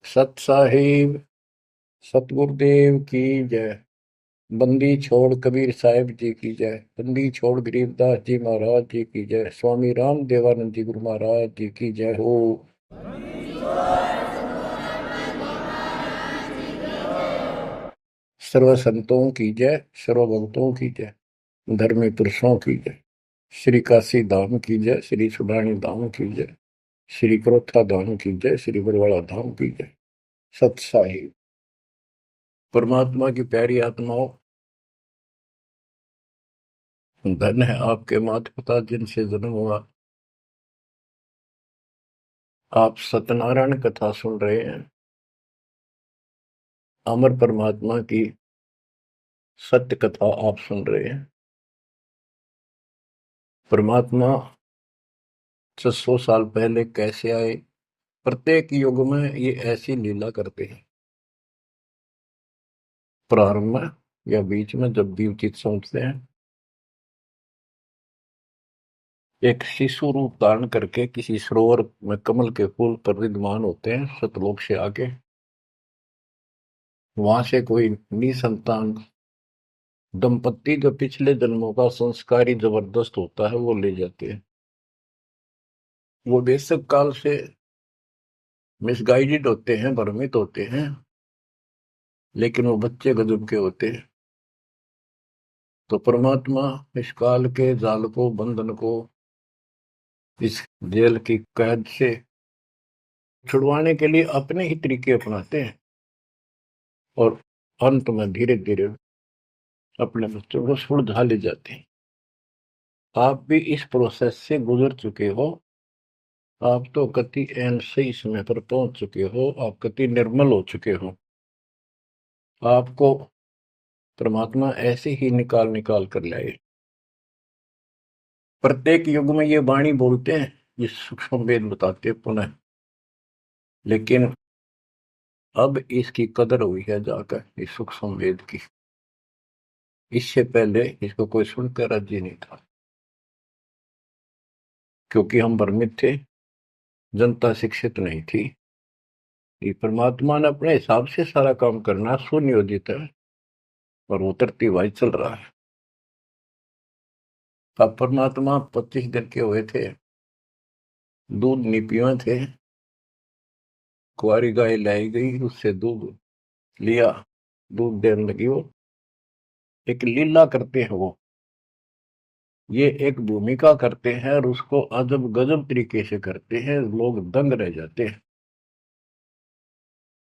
सत साहिब सतगुरुदेव की जय। बंदी छोड़ कबीर साहिब जी की जय। बंदी छोड़ गरीबदास जी महाराज जी की जय। स्वामी राम देवानंद जी गुरु महाराज जी की जय हो। सर्व संतों की जय, सर्व भक्तों की जय, धर्मी पुरुषों की जय। श्री काशी धाम की जय, श्री सुडानी धाम की जय, श्री क्रोथा धाम की जय, श्री बरवाड़ा धाम की जय। सत साहिब परमात्मा की प्यारी आत्माओं, धन है आपके माता पिता जिनसे जन्म हुआ। आप सत्यनारायण कथा सुन रहे हैं। अमर परमात्मा की सत्य कथा आप सुन रहे हैं। परमात्मा 600 साल पहले कैसे आए, प्रत्येक युग में ये ऐसी लीला करते हैं। प्रारंभ में या बीच में जब भी उचित समझते हैं, एक शिशु रूप धारण करके किसी सरोवर में कमल के फूल पर विद्यमान होते हैं सतलोक से आके। वहां से कोई निसंतान दंपत्ति जो पिछले जन्मों का संस्कारी जबरदस्त होता है वो ले जाते हैं। वो बेशक काल से मिसगाइडेड होते हैं, भ्रमित होते हैं, लेकिन वो बच्चे गजब के होते हैं। तो परमात्मा इस काल के जाल को, बंधन को, इस जेल की कैद से छुड़वाने के लिए अपने ही तरीके अपनाते हैं और अंत में धीरे धीरे अपने बच्चों को सुलझा ले जाते हैं। आप भी इस प्रोसेस से गुजर चुके हो। आप तो कति एन सही समय पर पहुंच चुके हो। आप कति निर्मल हो चुके हो। आपको परमात्मा ऐसे ही निकाल निकाल कर लाए। प्रत्येक युग में ये वाणी बोलते हैं, ये सूक्ष्म वेद बताते हैं पुनः, लेकिन अब इसकी कदर हुई है जाकर इस सूक्ष्म वेद की। इससे पहले इसको कोई सुनकर राजी नहीं था, क्योंकि हम भ्रमित थे, जनता शिक्षित नहीं थी। ये परमात्मा ने अपने हिसाब से सारा काम करना सुनियोजित है और उतरती हुआ चल रहा है। अब परमात्मा 25 दिन के हुए थे, दूध नहीं पिए थे। कुंवारी गाय लाई गई, उससे दूध लिया, दूध देने लगी। वो एक लीला करते हैं, वो ये एक भूमिका करते हैं और उसको अजब गजब तरीके से करते हैं, लोग दंग रह जाते हैं।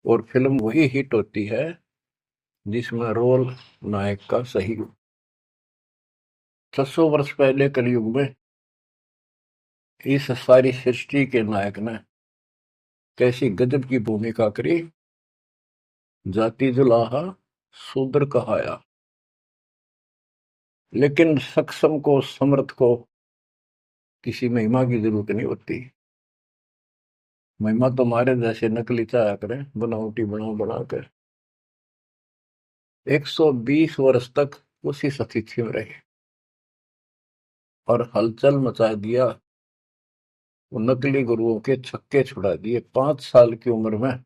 और फिल्म वही हिट होती है जिसमें रोल नायक का सही हो। 600 वर्ष पहले कलयुग में इस सारी सृष्टि के नायक ने कैसी गजब की भूमिका करी। जाति जुलाहा शूद्र कहाया, लेकिन सक्षम को, समर्थ को किसी महिमा की जरूरत नहीं होती। महिमा तो हमारे जैसे नकली चाया करें, बनावटी बना कर 120 वर्ष तक उसी स्थिति में रहे और हलचल मचा दिया। वो नकली गुरुओं के छक्के छुड़ा दिए। 5 साल की उम्र में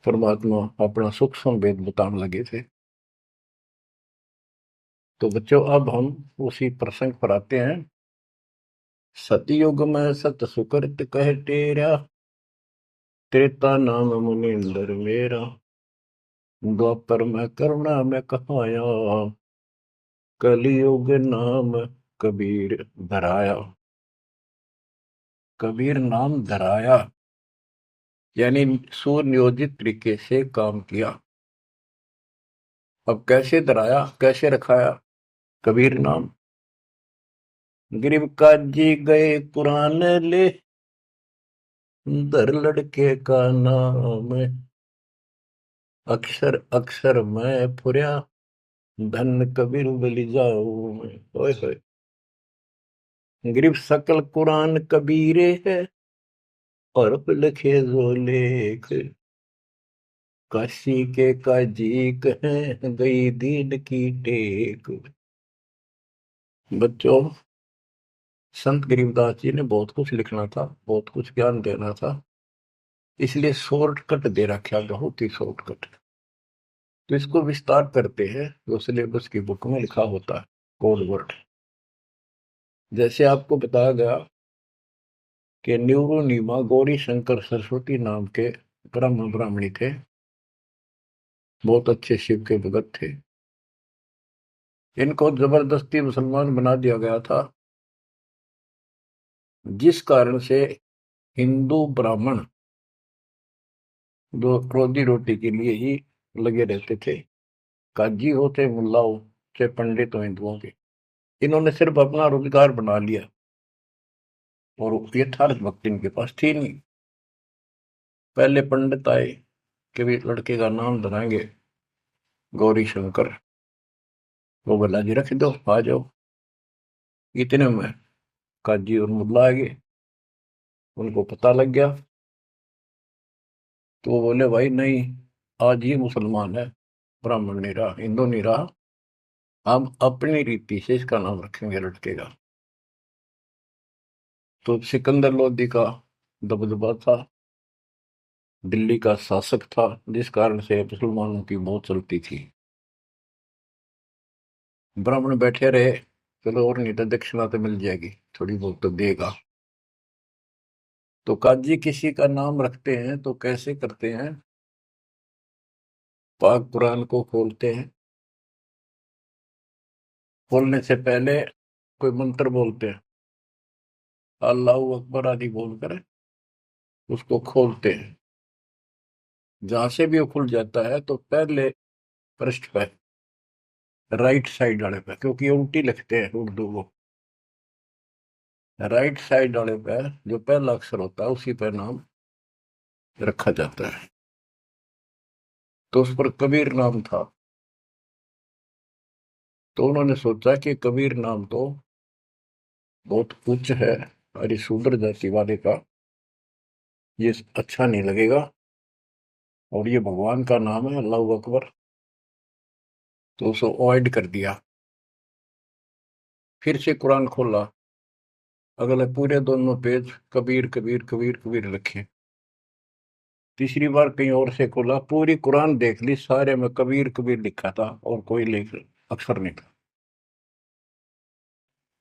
परमात्मा अपना सूक्ष्म वेद बताने लगे थे। तो बच्चों, अब हम उसी प्रसंग पर आते हैं। सतयुग में सत सुकृत कह टेरा, त्रेता नाम मुनिंदर मेरा, द्वापर में करुणा में कहाया, कलयुग नाम कबीर धराया। कबीर नाम धराया यानी सुनियोजित तरीके से काम किया। अब कैसे धराया, कैसे रखाया कबीर नाम? गरीब काजी गए कुरान ले, दर लड़के का नाम, अक्षर अक्षर मैं फुर्या, धन कबीर बलि जाऊं मैं। ओए होए, गरीब सकल कुरान कबीरे है, और लिखे जो लेख, काशी के काजी कहें गई दीन की टेक। बच्चों, संत गरीबदास जी ने बहुत कुछ लिखना था, बहुत कुछ ज्ञान देना था, इसलिए शॉर्टकट दे रखा, बहुत ही शॉर्टकट। तो इसको विस्तार करते हैं जो सिलेबस की बुक में लिखा होता है, कोड वर्ड। जैसे आपको बताया गया कि न्यूरोनीमा गौरी शंकर सरस्वती नाम के ब्रह्म ब्राह्मणी थे, बहुत अच्छे शिव के भगत थे। इनको जबरदस्ती मुसलमान बना दिया गया था, जिस कारण से हिंदू ब्राह्मण जो रोजी रोटी के लिए ही लगे रहते थे, काजी हो चाहे मुल्ला हो चाहे पंडित हो हिंदुओं के, इन्होंने सिर्फ अपना रोजगार बना लिया और यथार्थ भक्ति इनके पास थी नहीं। पहले पंडित आए कि भी लड़के का नाम धराएंगे गौरी शंकर, वो बोला जी रख दो, आ जाओ। इतने में काजी और मुल्ला आ गए, उनको पता लग गया, तो वो बोले भाई नहीं, आज ही मुसलमान है, ब्राह्मण नहीं रहा, हिंदू नहीं रहा, हम अपनी रीति से इसका नाम रखेंगे लड़के का। तो सिकंदर लोदी का दबदबा था, दिल्ली का शासक था, जिस कारण से मुसलमानों की बहुत चलती थी। ब्राह्मण बैठे रहे, चलो और नहीं तो दक्षिणा तो मिल जाएगी, थोड़ी बहुत तो देगा। तो काजी किसी का नाम रखते हैं तो कैसे करते हैं, पाक कुरान को खोलते हैं, खोलने से पहले कोई मंत्र बोलते हैं, अल्लाह अकबर आदि बोलकर उसको खोलते हैं। जहां से भी वो खुल जाता है तो पहले पृष्ठ पे, राइट साइड वाले पे, क्योंकि उल्टी लिखते हैं उर्दू को, राइट साइड वाले पे जो पहला अक्षर होता है उसी पे नाम रखा जाता है। तो उस पर कबीर नाम था। तो उन्होंने सोचा कि कबीर नाम तो बहुत उच्च है, अरे शूद्र जाति वाले का ये अच्छा नहीं लगेगा, और ये भगवान का नाम है अल्लाह अकबर, तो उसको अवॉइड कर दिया। फिर से कुरान खोला, अगले पूरे दोनों पेज कबीर कबीर कबीर कबीर लिखे। तीसरी बार कहीं और से खोला, पूरी कुरान देख ली, सारे में कबीर कबीर लिखा था और कोई लेख अक्षर नहीं था।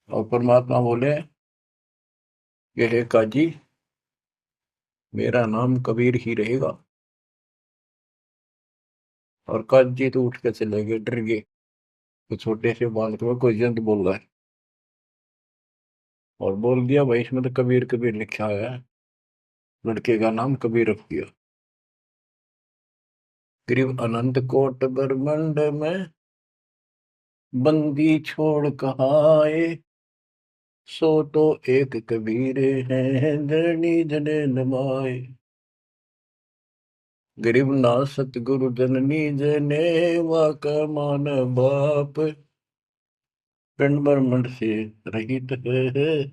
और परमात्मा बोले कि हे काजी, मेरा नाम कबीर ही रहेगा। और काजी तो उठ के चले गए, डर गए, तो छोटे से बालक में कोई जंत बोल रहा है, और बोल दिया भाई इसमें तो कबीर कबीर लिखा है, लड़के का नाम कबीर रख दिया। करीब अनंत कोट ब्रह्मंड में बंदी छोड़ कहाए, सो तो एक कबीर है धरणी जने नमाए। गरीब ना सतगुरु जननी जने वाक मान बाप, पिंड ब्रह्मंड से रहित है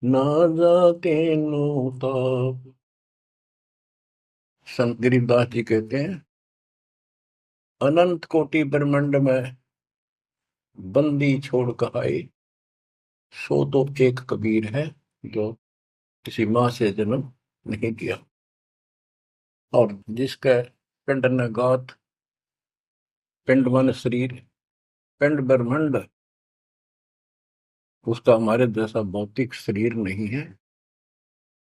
ना जाके नो ताप। संत गरीबदास जी कहते हैं, अनंत कोटि ब्रह्मंड में बंदी छोड़ कहाए, सो तो एक कबीर है जो किसी माँ से जन्म नहीं किया। और जिसका पिंड न गात, पिंड मन शरीर, पिंड ब्रह्मंड, उसका हमारे जैसा भौतिक शरीर नहीं है।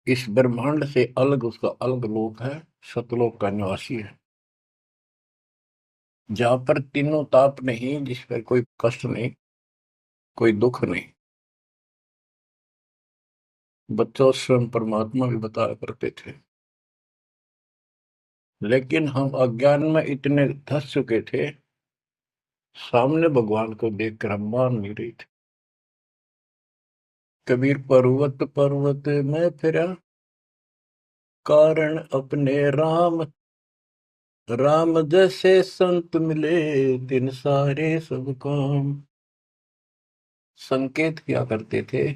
इस ब्रह्मांड से अलग उसका अलग लोक है, सतलोक का निवासी है, जहां पर तीनों ताप नहीं, जिस पर कोई कष्ट नहीं, कोई दुख नहीं। बच्चों स्वयं परमात्मा भी बताया करते थे, लेकिन हम अज्ञान में इतने धस चुके थे, सामने भगवान को देखकर हम मान नहीं रहे थे। कबीर पर्वत पर्वत में फिरा, कारण अपने राम, राम जैसे संत मिले दिन सारे सब काम। संकेत किया करते थे,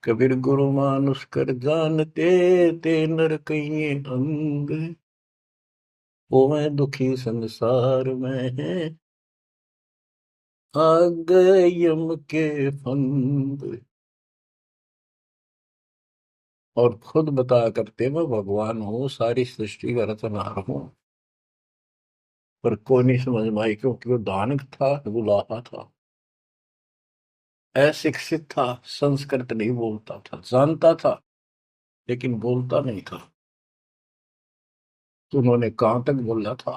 कबीर गुरु मानुष कर जानते, ते नर कहिए अंग, वो मैं दुखी संसार में है, आ गए यम के फंद। और खुद बताया करते मैं भगवान हूँ, सारी सृष्टि का रचनहार हूँ। पर कोई नहीं समझ में आई, क्योंकि वो दानक था, गुलाहा था, अशिक्षित था, संस्कृत नहीं बोलता था, जानता था लेकिन बोलता नहीं था। तो उन्होंने कहां तक बोला था,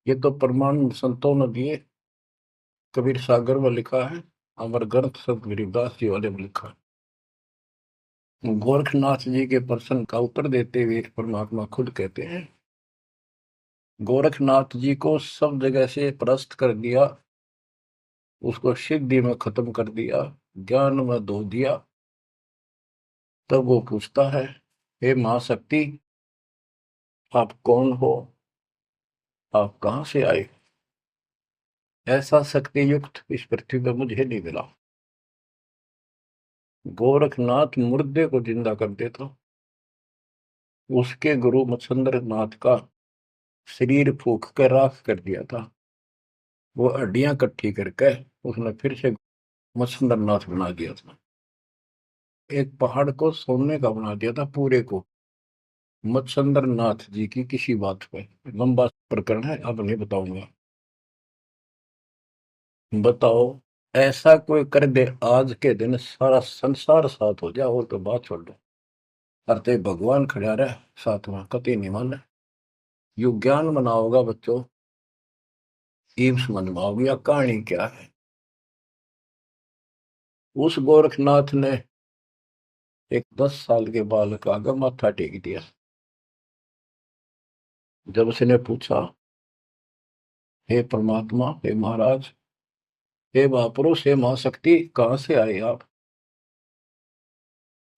ये तो प्रमाण संतों ने दिए। कबीर सागर में लिखा है, अमर ग्रंथ संत गरीबदास जी वाले में लिखा है। गोरखनाथ जी के प्रश्न का उत्तर देते हुए परमात्मा खुद कहते हैं, गोरखनाथ जी को सब जगह से परास्त कर दिया, उसको सिद्धि में खत्म कर दिया, ज्ञान में धो दिया। तब वो पूछता है, हे महाशक्ति, आप कौन हो, आप कहां से आए? ऐसा शक्ति युक्त इस पृथ्वी पर मुझे नहीं मिला। गोरखनाथ मुर्दे को जिंदा कर देता, उसके गुरु मत्स्येंद्र नाथ का शरीर फूक कर राख कर दिया था। वो हड्डियां इकट्ठी करके उसने फिर से मत्स्येंद्र नाथ बना दिया था। एक पहाड़ को सोने का बना दिया था पूरे को, मत्स्येंद्र नाथ जी की किसी बात पे। लंबा प्रकरण है, अब नहीं बताऊंगा। बताओ, ऐसा कोई कर दे आज के दिन सारा संसार साथ हो जाए, और तो बात छोड़ दो। अरे भगवान खड़ा रहे साथ में, कति नहीं माने। यु ज्ञान बना होगा बच्चों, ईब समझ में आओगी या कहानी क्या है। उस गोरखनाथ ने एक 10 साल के बालक आगे माथा टेक दिया। जब उसने पूछा, हे परमात्मा, हे महाराज, हे महापुरुष, हे महाशक्ति, कहाँ से आए आप?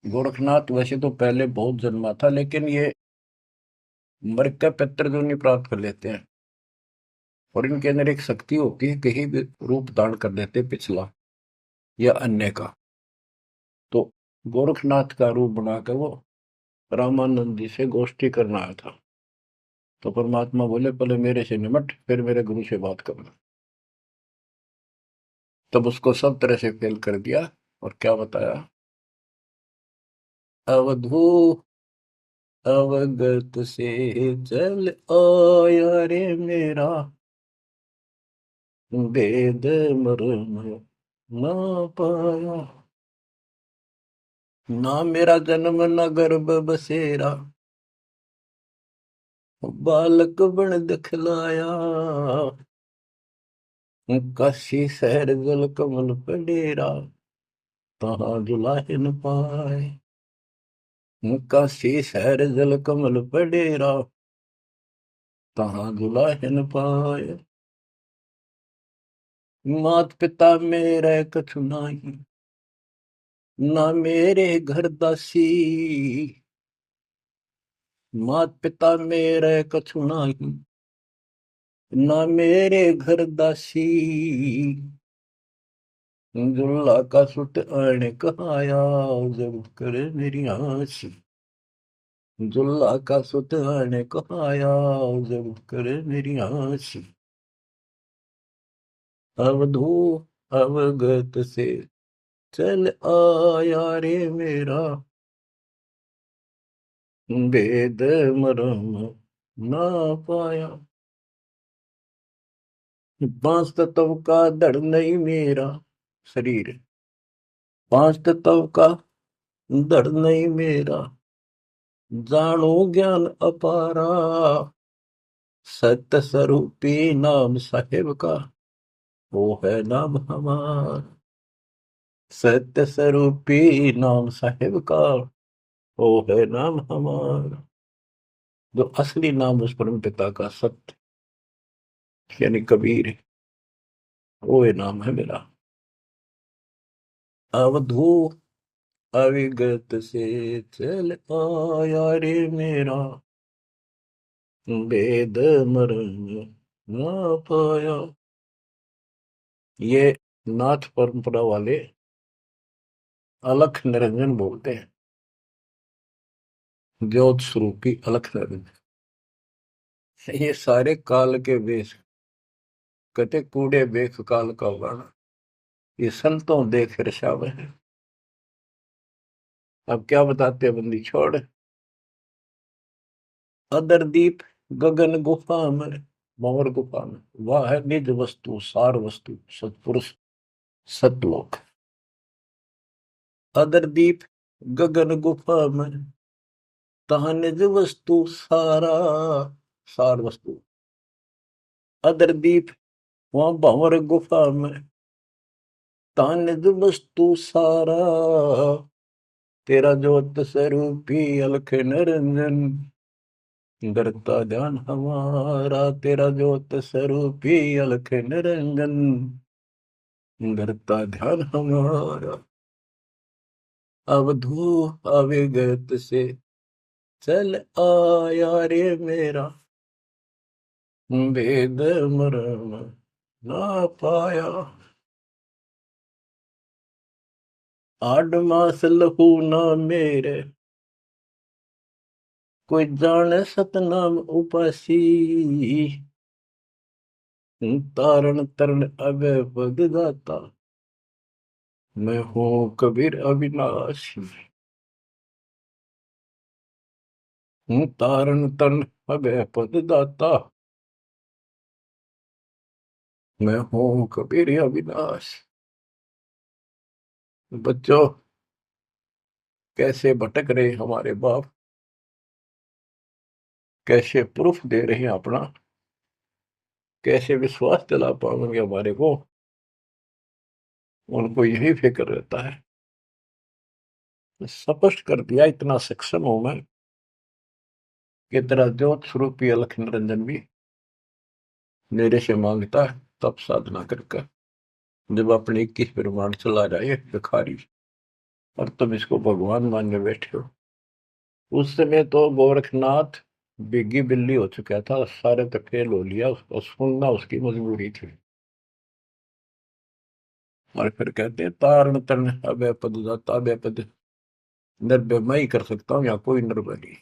गोरखनाथ वैसे तो पहले बहुत जन्मा था, लेकिन ये मर का पितृ जो नहीं प्राप्त कर लेते हैं, और इनके अंदर एक शक्ति होती है, कहीं भी रूप धारण कर लेते पिछला या अन्य का। तो गोरखनाथ का रूप बनाकर वो रामानंद जी से गोष्ठी करना आया था। तो परमात्मा बोले, पहले मेरे से निमट, फिर मेरे गुरु से बात करना। तब उसको सब तरह से फेल कर दिया, और क्या बताया, अवधू अवगत से चल आया रे मेरा, वेद मर्म ना पाया, ना मेरा जन्म न गर्भ बसेरा, बालक बन दिखलाया, काशी शहर जल कमल पे डेरा, तहाँ दुलाहिन पाए। काशी शहर जल कमल पे डेरा, तहाँ दुलाहिन पाए। मात पिता मेरे कछु नाही, ना मेरे घर दासी, मात पिता मेरे कछु नाही, ना मेरे घर दासी, दुल्ला का सुत आने कहाया, जब करे मेरी आसी, दुल्ला का सुत आने कहाया, जब करे मेरी आसी, अवधू अवगत से चल आया रे मेरा, वेद मरम ना पाया। पांच तत्व का धड़ नहीं मेरा शरीर, पांच तत्व का धड़ नहीं मेरा, जानो ज्ञान अपारा, सत्य स्वरूपी नाम साहेब का, वो है नाम हमारा। सत्य स्वरूपी नाम साहेब का, वो है नाम हमारा। जो असली नाम उस परम पिता का सत्य यानी कबीर है, वो ये नाम है मेरा। अवधू अविगत से चल आया रे मेरा, वेद मर्म ना पाया। ये नाथ परंपरा वाले अलख निरंजन बोलते हैं, ज्योत स्वरूपी अलख निरंजन। ये सारे काल के वेश, कहते कूड़े बेख काल का वर्णन, ये संतों देख रशाव है। अब क्या बताते हैं बंदी छोड़। अदर दीप गगन गुफा में, भंवर गुफा में, वह है निज वस्तु सार वस्तु सतपुरुष सतलोक। अदर दीप गगन गुफा में, तहाँ निज वस्तु सारा, सार वस्तु। अदर दीप वहां भंवर गुफा में, तहाँ निज वस्तु सारा। तेरा ज्योत स्वरूपी अलख निरंजन, करता ध्यान हमारा। तेरा ज्योत स्वरूपी अलख निरंजन, करता ध्यान हमारा। अवधू अविगत से चल आया रे मेरा, वेद मरण ना पाया। आठ मास लहू ना मेरे, कोई जाने सतनाम उपासी। तारण तरण अभय पद दाता, मैं हूँ कबीर अविनाशी। हूँ तारण तरण अभय पद दाता, मैं हूँ कबीर अविनाशी। बच्चों, कैसे भटक रहे हमारे बाप, कैसे प्रूफ दे रहे हैं अपना, कैसे विश्वास दिला पाएंगे हमारे को। उनको यही फिक्र रहता है। स्पष्ट कर दिया, इतना सक्षम हूं मैं कि तेरा ज्योत स्वरूपी अलख निरंजन भी मेरे से मांगता है तब साधना करके। जब अपने 21 ब्रह्मांड चला जाए भिखारी, और तुम इसको भगवान मानने बैठे हो। उस समय तो गोरखनाथ बिग्गी बिल्ली हो चुका था, सारे तो फेल हो लिया, उसको सुनना उसकी मजबूरी थी। और फिर कहते हैं तारण तरण अभय पद दाता, अभय पद निर्भय मैं ही कर सकता हूँ, या कोई निर्भय नहीं।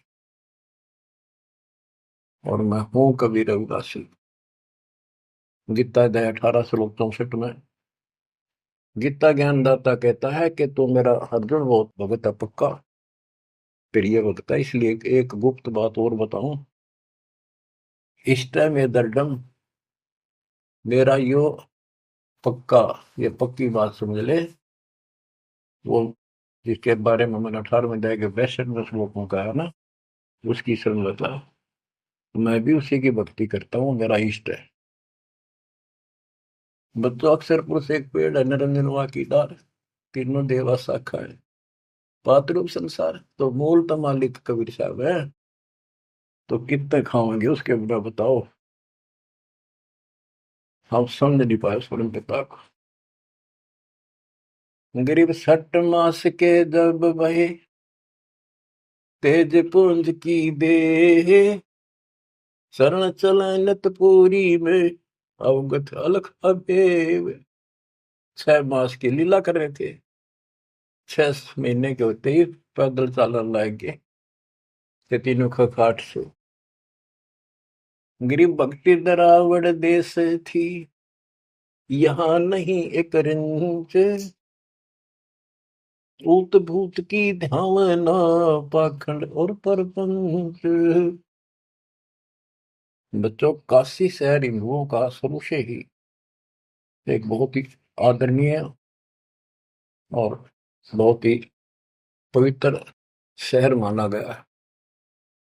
और मैं हूं कबीर रविदासी। गीता अध्याय 18 श्लोक 64 में गीता ज्ञानदाता कहता है कि तू मेरा अर्जुन बहुत भगत है पक्का, प्रिय भगत है। इसलिए एक गुप्त बात और बताऊं, इष्ट में दर्डम, मेरा यो पक्का, ये पक्की बात समझ ले। वो जिसके बारे में मैंने 18वें अध्याय के 62वें श्लोक में कहा ना, उसकी संगता मैं भी उसी की भक्ति करता हूँ, मेरा इष्ट है। बच्चों, अक्षर पुरुष एक पेड़ है, निरंजन वा की डार, तीनों देवा शाखा है, पातरूप संसार। तो मूल तो मालिक कबीर साहब है, तो कितने खाओगे उसके बिना बताओ। हम समझ नहीं पाए स्वयं पिता को। गरीब सठ मास के जब बहे, तेज पुंज की दे, शरण चलत पूरी में, अवगत अलख अबेव। 6 मास की लीला कर रहे थे, 6 महीने के होते ही पैदल चालन लाग गए ते तीनों खखाट से। गरीब भक्ति दरावड़ देश थी, यहाँ नहीं एक रिंच, ऊत भूत की धावना, पाखंड और परपंच। बच्चों, काशी शहर हिंदुओं का शुरू से ही एक बहुत ही आदरणीय और बहुत ही पवित्र शहर माना गया है।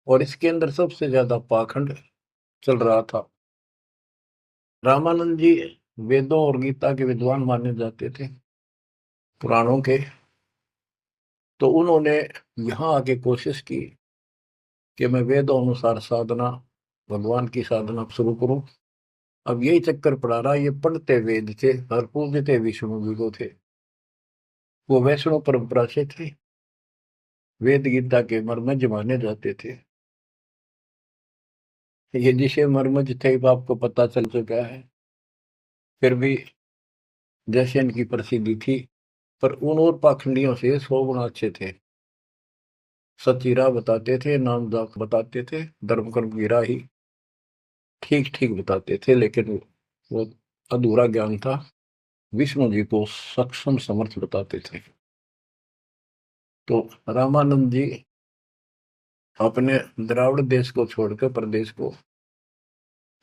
और इसके अंदर सबसे ज्यादा पाखंड चल रहा था। रामानंद जी वेदों और गीता के विद्वान माने जाते थे, पुराणों के। तो उन्होंने यहाँ आके कोशिश की कि मैं वेदों अनुसार साधना, भगवान की साधना शुरू करूं। अब यही चक्कर पड़ा रहा, ये पढ़ते वेद थे और पूजते विष्णु जी को थे। वो वैष्णव परंपरा से थे, वेद गीता के मर्मज माने जाते थे। ये जिसे मर्मज थे वो आपको पता चल चुका है। फिर भी जैसे इनकी प्रसिद्धि थी, पर उन और पाखंडियों से 100 गुना अच्छे थे। सच्ची राह बताते थे, नाम जाप बताते थे, धर्म कर्म की राह ही ठीक ठीक बताते थे। लेकिन वो अधूरा ज्ञान था, विष्णु जी को सक्षम समर्थ बताते थे। तो रामानंद जी अपने द्राविड़ देश को छोड़कर प्रदेश को,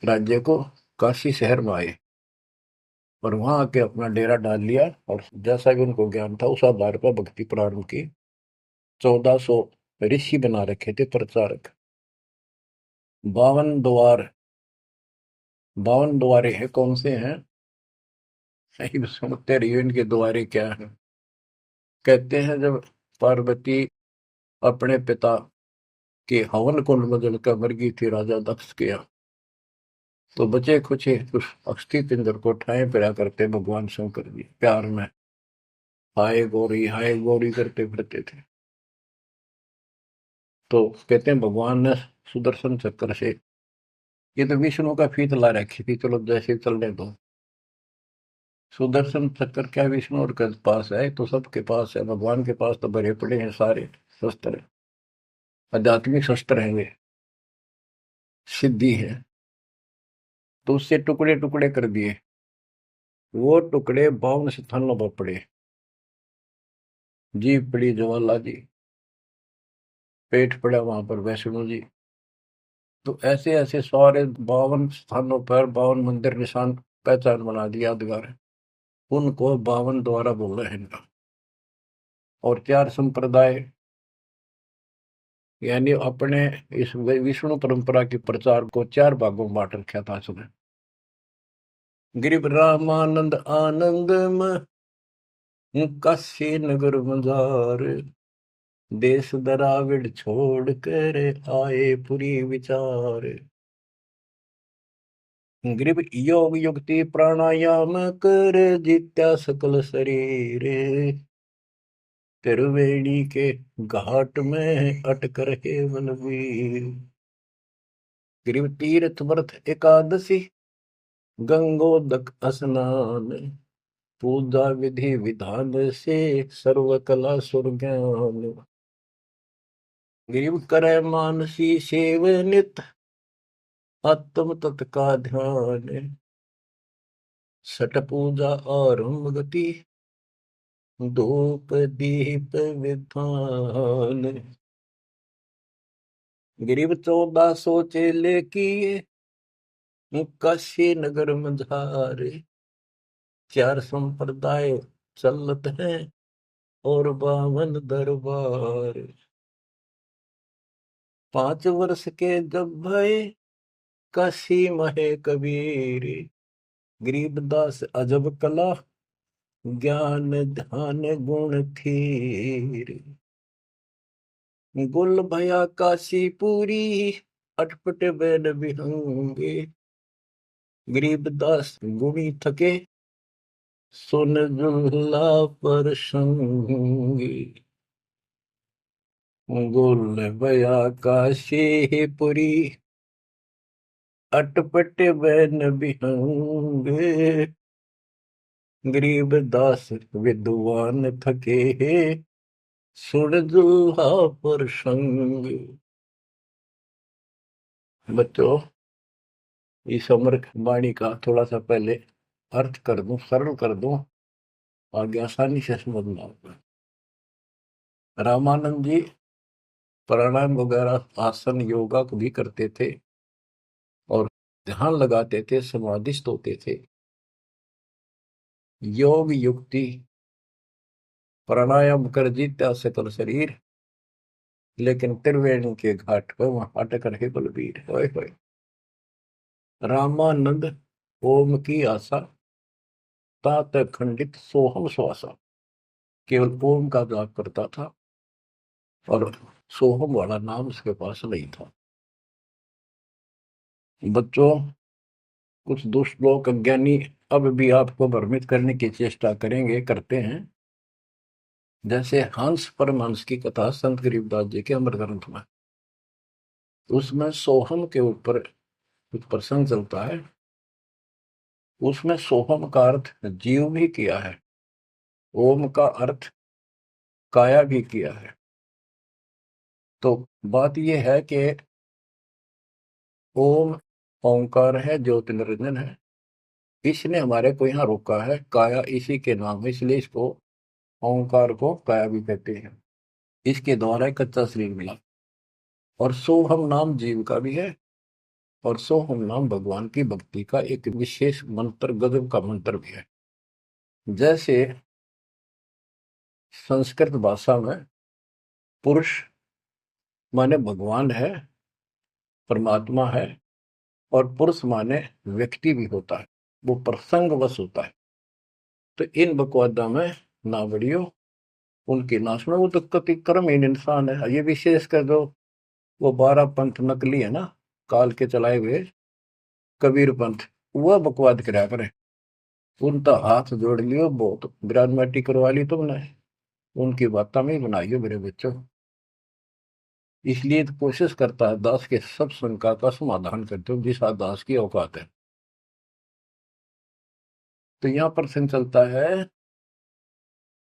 राज्य को, काशी शहर में आए और वहां आके अपना डेरा डाल लिया। और जैसा भी उनको ज्ञान था उस आधार पर भक्ति प्रारंभ की। 1400 ऋषि बना रखे थे प्रचारक। 52 द्वार, 52 द्वारे हैं, कौन से हैं नहीं समझते रहिए इनके द्वारे क्या है। कहते हैं जब पार्वती अपने पिता के हवन कुंड में जलकर मर गई थी राजा दक्ष के यहाँ, तो बचे कुछ उस अस्थि पिंजर को ठाए फिरा करते भगवान शंकर जी प्यार में हाय गौरी करते फिरते थे। तो कहते हैं भगवान ने सुदर्शन चक्र से, ये तो विष्णु का फीत ला रखी थी, चलो जैसे चलने दो। सुदर्शन चक्र क्या विष्णु और के पास है, तो सबके पास है, भगवान के पास तो भरे पड़े हैं सारे शस्त्र, आध्यात्मिक शस्त्र हैं वे, सिद्धि है। तो उससे टुकड़े टुकड़े कर दिए, वो टुकड़े 52 स्थानों पर पड़े। जीभ पड़ी ज्वाला जी, पेट पड़ा वहां पर वैष्णो जी। तो ऐसे ऐसे सारे 52 स्थानों पर 52 मंदिर निशान पहचान बना दिया यादगार, उनको 52 द्वारा बोल रहे हैं। और 4 संप्रदाय, यानी अपने इस विष्णु परंपरा के प्रचार को 4 भागों में बांट रखा था उसने। गिरिव रामानंद आनंद काशी नगर मजार, देश दराविड छोड़ कर आए पुरी विचार। ग्रीव योग युक्ति प्राणायाम कर जित्या सकल शरीर, त्रिवेणी के घाट में अटक रहे बलवीर। ग्रीव तीर्थ व्रत एकादशी, गंगोदक स्नान, पूजा विधि विधान से सर्व कला सुरज्ञान। ग्रीव करे मानसी सेव नित, आत्म तत्का ध्यान, सट पूजा आरंभ गति, धूप दीप विधान। गिरिव 1400 चेले किए, काशी नगर मझारे, 4 संप्रदाय चलत हैं और 52 दरबार। 5 वर्ष के जब भय काशी महे कबीर, गरीबदास अजब कला ज्ञान ध्यान गुण थीर। गुल भया काशी पूरी, अटपट बैन बिहंगे, गरीबदास गुणी थके सुन जुल्ला पर संगी। गुल भया काशी पुरी, अटपट बैन बिहंगे, गरीबदास विद्वान थके सुन जुल्हा पर संग। बच्चों, इस अमर वाणी का थोड़ा सा पहले अर्थ कर दूं, सरल कर दूं, आगे आसानी से समझना होगा। रामानंद जी प्राणायाम वगैरह आसन योगा को भी करते थे और ध्यान लगाते थे, समाधिस्थ होते थे। योग युक्ति प्राणायाम कर जीता सकल शरीर, लेकिन त्रिवेणी के घाट पर वहां अटक रहे बलबीर। होए होए। रामानंद ओम की आशा, तात खंडित सोहम श्वासा, केवल ओम का जाप करता था और सोहम वाला नाम उसके पास नहीं था। बच्चों, कुछ दुष्ट लोग अज्ञानी अब भी आपको भ्रमित करने की चेष्टा करेंगे, करते हैं। जैसे हंस परमहंस की कथा संत गरीबदास जी के अमर ग्रंथ में, उसमें सोहम के ऊपर कुछ प्रसंग चलता है। उसमें सोहम का अर्थ जीव भी किया है, ओम का अर्थ काया भी किया है। तो बात यह है कि ओम ओंकार है, ज्योति निरंजन है, इसने हमारे को यहाँ रोका है। काया इसी के नाम है, इसलिए इसको ओंकार को काया भी कहते हैं। इसके द्वारा एक कच्चा शरीर मिला। और सोहम नाम जीव का भी है, और सोहम नाम भगवान की भक्ति का एक विशेष मंत्र, गजब का मंत्र भी है। जैसे संस्कृत भाषा में पुरुष माने भगवान है, परमात्मा है, और पुरुष माने व्यक्ति भी होता है, वो प्रसंगवश होता है। तो इन बकवादा में ना बढ़ियो, उनकी ना सुनो, वो तो कति कर्महीन इंसान है। ये विशेष कर दो, वो 12 पंथ नकली है ना, काल के चलाए हुए कबीर पंथ, वह बकवाद करा करे। उनका हाथ जोड़ लियो, बहुत ग्राजमाटी करवा ली तुमने, उनकी बात में ही बनाइयो मेरे बच्चों। इसलिए तो कोशिश करता है दास के सब शंका का समाधान करते हो जिस दास की औकात है। तो यहाँ प्रश्न चलता है,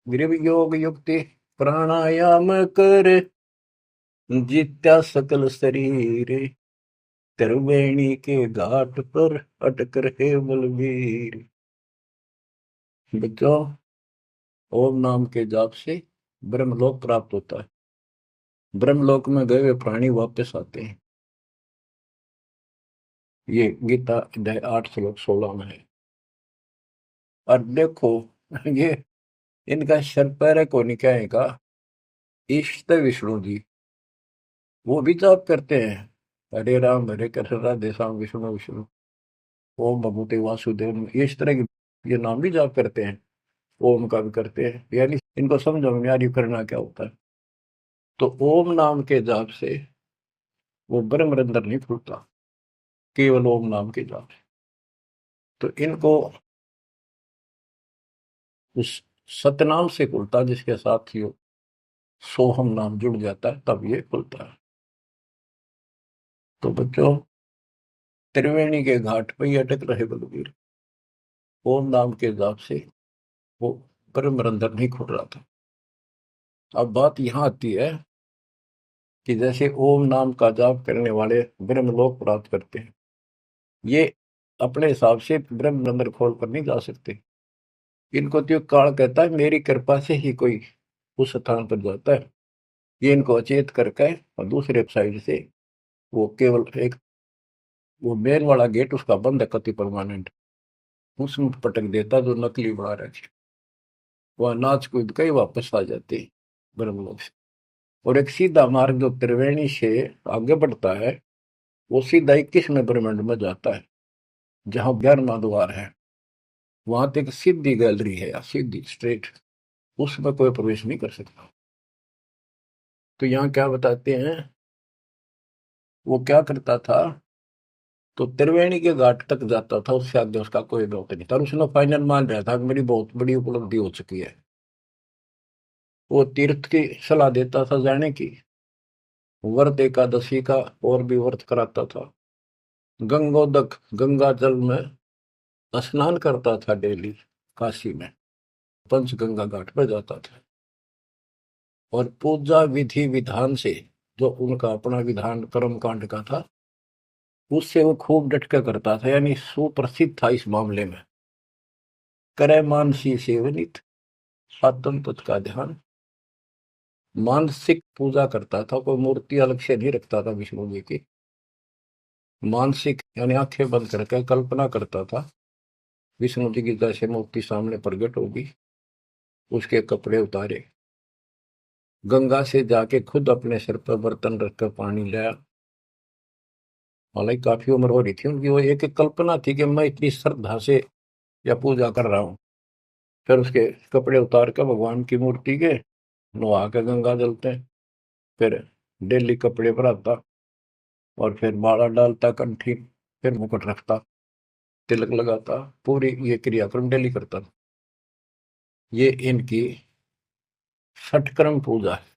गृह योग युक्ति प्राणायाम कर, जित्या सकल शरीर, त्रिवेणी के घाट पर अटक रहे बलवीर। बच्चों, ओम नाम के जाप से ब्रह्मलोक प्राप्त होता है। ब्रह्मलोक में गए हुए प्राणी वापस आते हैं। ये गीता अध्याय 8 श्लोक 16 में है। और देखो, ये इनका शर पैर को निकाय का इष्ट विष्णु जी, वो भी जाप करते हैं, हरे राम हरे कृष्ण राधे श्याम विष्णु विष्णु ओम भगवते वासुदेव, ये इस तरह के ये नाम भी जाप करते हैं, ओम का भी करते हैं। यानी इनको समझो यार ये करना क्या होता है। तो ओम नाम के जाप से वो ब्रह्म रंध्र नहीं खुलता, केवल ओम नाम के जाप से। तो इनको उस सतनाम से खुलता, जिसके साथ ही सोहम नाम जुड़ जाता है, तब ये खुलता है। तो बच्चों, त्रिवेणी के घाट पर ही अटक रहे बलवीर, ओम नाम के जाप से वो ब्रह्म रंध्र नहीं खुल रहा था। अब बात यहां आती है कि जैसे ओम नाम का जाप करने वाले ब्रह्मलोक प्राप्त करते हैं, ये अपने हिसाब से ब्रह्म रंध्र खोल कर नहीं जा सकते। इनको तो काल कहता है मेरी कृपा से ही कोई उस स्थान पर जाता है। ये इनको अचेत करके और दूसरे साइड से वो केवल एक वो मेन वाला गेट उसका बंद है कति परमानेंट, उसमें पटक देता जो नकली बना रखे, वह नाच कूद के ही वापस आ जाते हैं ब्रह्मलोक से। और एक सीधा मार्ग जो त्रिवेणी से आगे बढ़ता है, वो सीधा 21वें ब्रह्मांड में जाता है, जहां 11वां द्वार है। वहां तक सीधी गैलरी है, या सीधी स्ट्रेट, उसमें कोई प्रवेश नहीं कर सकता। तो यहाँ क्या बताते हैं, वो क्या करता था, तो त्रिवेणी के घाट तक जाता था, उससे आगे उसका कोई दौत नहीं था। और उसने फाइनल मान रहा था कि मेरी बहुत बड़ी उपलब्धि हो चुकी है। वो तीर्थ की सलाह देता था जाने की, व्रत एकादशी का और भी व्रत कराता था, गंगोदक गंगा जल में स्नान करता था डेली, काशी में पंचगंगा घाट पर जाता था। और पूजा विधि विधान से, जो उनका अपना विधान कर्म कांड का था, उससे वो खूब डटकर करता था, यानी सुप्रसिद्ध था इस मामले में। करे मानसी सेवनित, आत्म तत् का ध्यान, मानसिक पूजा करता था, कोई मूर्ति अलग से नहीं रखता था विष्णु जी की। मानसिक यानी आंखें बंद करके कल्पना करता था विष्णु जी की जैसे मूर्ति सामने प्रकट होगी, उसके कपड़े उतारे, गंगा से जाके खुद अपने सिर पर बर्तन रखकर पानी लाया। हालांकि काफी उम्र हो रही थी उनकी, वो एक एक कल्पना थी कि मैं इतनी श्रद्धा से या पूजा कर रहा हूँ। फिर उसके कपड़े उतार कर भगवान की मूर्ति के नहा के गंगा जलते, फिर डेली कपड़े पर आता, और फिर माला डालता कंठी, फिर मुकुट रखता, तिलक लगाता, पूरी ये क्रियाक्रम डेली करता था। ये इनकी षटक्रम पूजा है।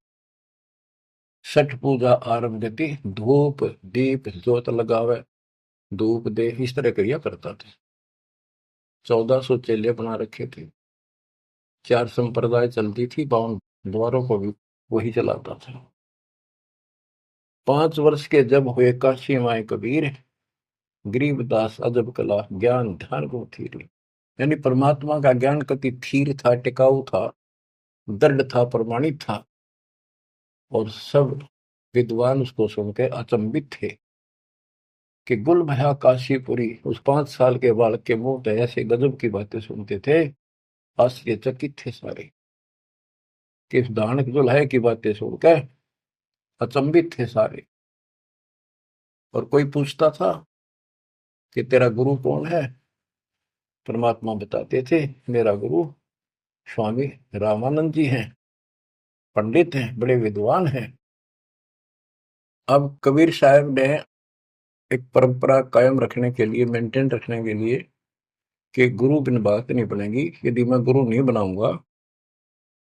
छठ पूजा आरंभ गति, धूप दीप ज्योत लगावे, धूप दे, इस तरह क्रिया करता था। 1400 चेले बना रखे थे, 4 संप्रदाय चलती थी, 52 द्वारों को भी वही चलाता था। 5 वर्ष के जब हुए काशी माए कबीर, गरीबदास अजब कला ज्ञान ध्यान को थीर। यानी परमात्मा का ज्ञान कति थीर था, टिकाऊ था, दृढ़ था, प्रमाणित था। और सब विद्वान उसको सुन के अचंभित थे कि गुल भया काशीपुरी। उस 5 साल के बालक के मुंह से ऐसे गजब की बातें सुनते थे, आश्चर्यचकित थे सारे कि इस दानक दुल्हे की बातें सुनकर अचंभित थे सारे। और कोई पूछता था कि तेरा गुरु कौन है? परमात्मा बताते थे, मेरा गुरु स्वामी रामानंद जी हैं, पंडित हैं, बड़े विद्वान हैं। अब कबीर साहब ने एक परंपरा कायम रखने के लिए, मेंटेन रखने के लिए, कि गुरु बिन बात नहीं बनेगी। यदि मैं गुरु नहीं बनाऊंगा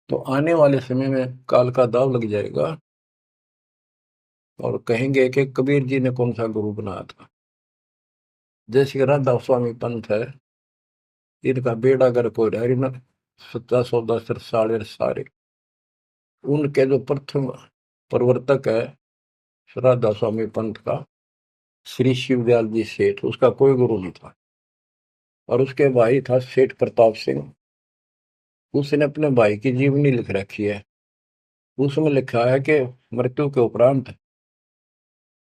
तो आने वाले समय में काल का दाव लग जाएगा और कहेंगे कि कबीर जी ने कौन सा गुरु बनाया था। जैसे राधा स्वामी पंथ है, इनका बेड़ा गर्क हो रहा है इन 1710 साढ़े सारे। उनके जो प्रथम प्रवर्तक है राधा स्वामी पंथ का, श्री शिवदयाल जी सेठ, उसका कोई गुरु नहीं था। और उसके भाई था सेठ प्रताप सिंह। उसने अपने भाई की जीवनी लिख रखी है। उसमें लिखा है कि मृत्यु के उपरांत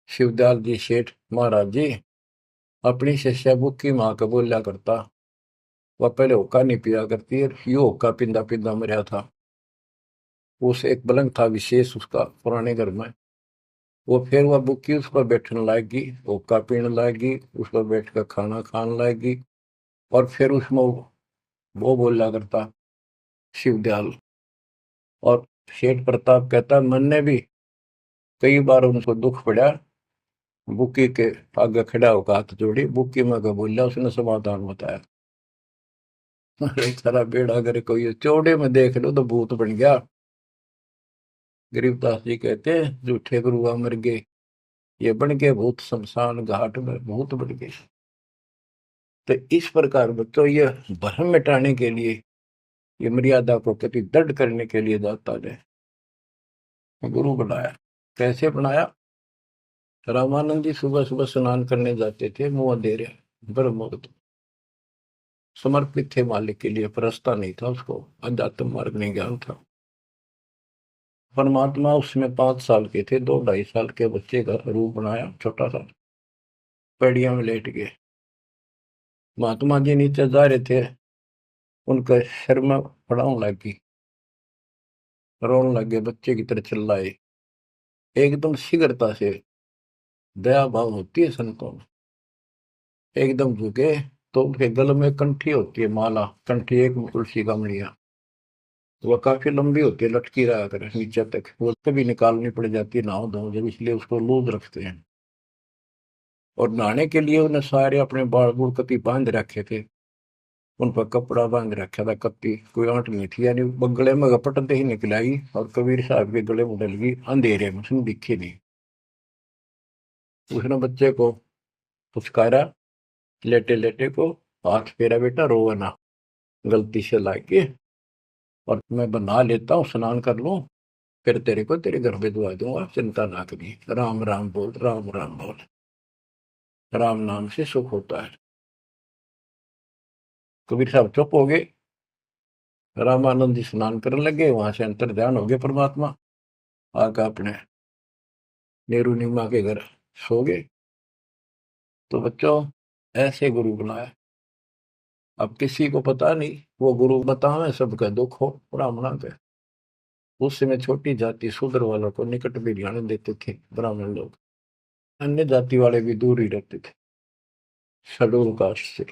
शिवदयाल जी सेठ महाराज जी अपनी शिष्या बुक्की माँ को बोलिया करता। वह पहले हुक्का नहीं पिया करती है, यो हुक्का पिंदा पिंदा मरा था। उस एक पलंग था विशेष उसका पुराने घर में, वो फिर वह बुक्की उस पर बैठने लाएगी, हुक्का पीने लाएगी, उस पर बैठ कर खाना खाने लाएगी। और फिर उसमें वो बोला करता शिवदयाल। और सेठ प्रताप कहता, मन ने भी कई बार उनको दुख पड़ा, बुक्की के आगे खड़ा होकर हाथ जोड़ी, बुक्की में का बोला, उसने समाधान बताया। अरे सारा बेड़ा करे कोई चौड़े में देख लो तो भूत बन गया। गरीबदास जी कहते हैं, झूठे गुरु मर गए, ये बन गए भूत, शमशान घाट में भूत बन गए। तो इस प्रकार बच्चों, ये भ्रम मिटाने के लिए, ये मर्यादा को कति दृढ़ करने के लिए दाता ने गुरु बनाया। कैसे बनाया? रामानंद जी सुबह सुबह स्नान करने जाते थे, मुंह अंधेरे, ब्रह्म मुहूर्त, समर्पित थे मालिक के लिए। परस्ता नहीं था उसको, अध्यात्म मार्ग नहीं ज्ञान था। परमात्मा उसमें 5 साल के थे, 2 ढाई साल के बच्चे का रूप बनाया, छोटा सा, पेड़िया में लेट गए। महात्मा जी नीचे जा रहे थे, उनके सिर में पड़ाव लगी, रोने लगे, बच्चे की तरह चिल्लाए। एकदम शीघ्रता से, दया भाव होती है संतों में, एकदम झुके तो उनके गले में कंठी होती है, माला कंठी, एक तुलसी का मणिया, वह काफी लंबी होती है, लटकी रहा करे नीचे तक, वो कभी निकालनी पड़ जाती है नहाओ धो जब, इसलिए उसको लूज रखते हैं। और नहाने के लिए उन्हें सारे अपने बाल बूढ़ कति बांध रखे थे, उन पर कपड़ा बांध रखा था, कत्ती कोई आंट नहीं थी, यानी गले में घपटते ही निकलाई। और कबीर साहब के गले में डल गई अंधेरे में, उसने दिखी नहीं। उसने बच्चे को पुचकारा, लेटे लेटे को, हाथ फेरा, बेटा रोवा ना, गलती से लाके, और मैं बना लेता हूँ, स्नान कर लूं, फिर तेरे को तेरे घर भिजवा दूंगा, चिंता ना करिए। राम राम बोल, राम राम बोल, राम नाम से सुख होता है। कबीर साहब चुप हो गए। रामानंद जी स्नान करने लगे, वहां से अंतर ध्यान हो गए परमात्मा, आकर अपने नेहरू नीमा के घर सो गए। तो बच्चों, ऐसे गुरु बनाया। अब किसी को पता नहीं, वो गुरु बतावे सबका दुख हो ब्राह्मणा के। उस समय छोटी जाति शूद्र वालों को निकट भी ध्यान देते थे ब्राह्मण लोग, अन्य जाति वाले भी दूर ही रहते थे शेड्यूल कास्ट से।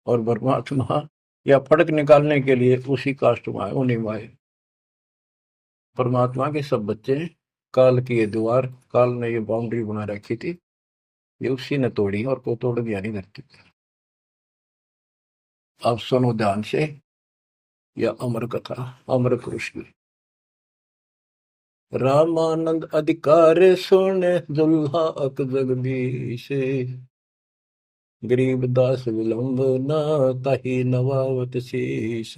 और परमात्मा या फर्क निकालने के लिए उसी कास्ट में आए, उन्हीं में आए। परमात्मा के सब बच्चे, काल की ये दीवार, काल ने ये बाउंड्री बना रखी थी, ये उसी ने तोड़ी, और को तोड़ दिया नहीं धरती। अब सुनो ध्यान से, यह अमर कथा, अमर पुरुष की। रामानंद अधिकार सुने, दुल्हा अक जगदीश, गरीब दास विलंब न, ताही नवावत शीश।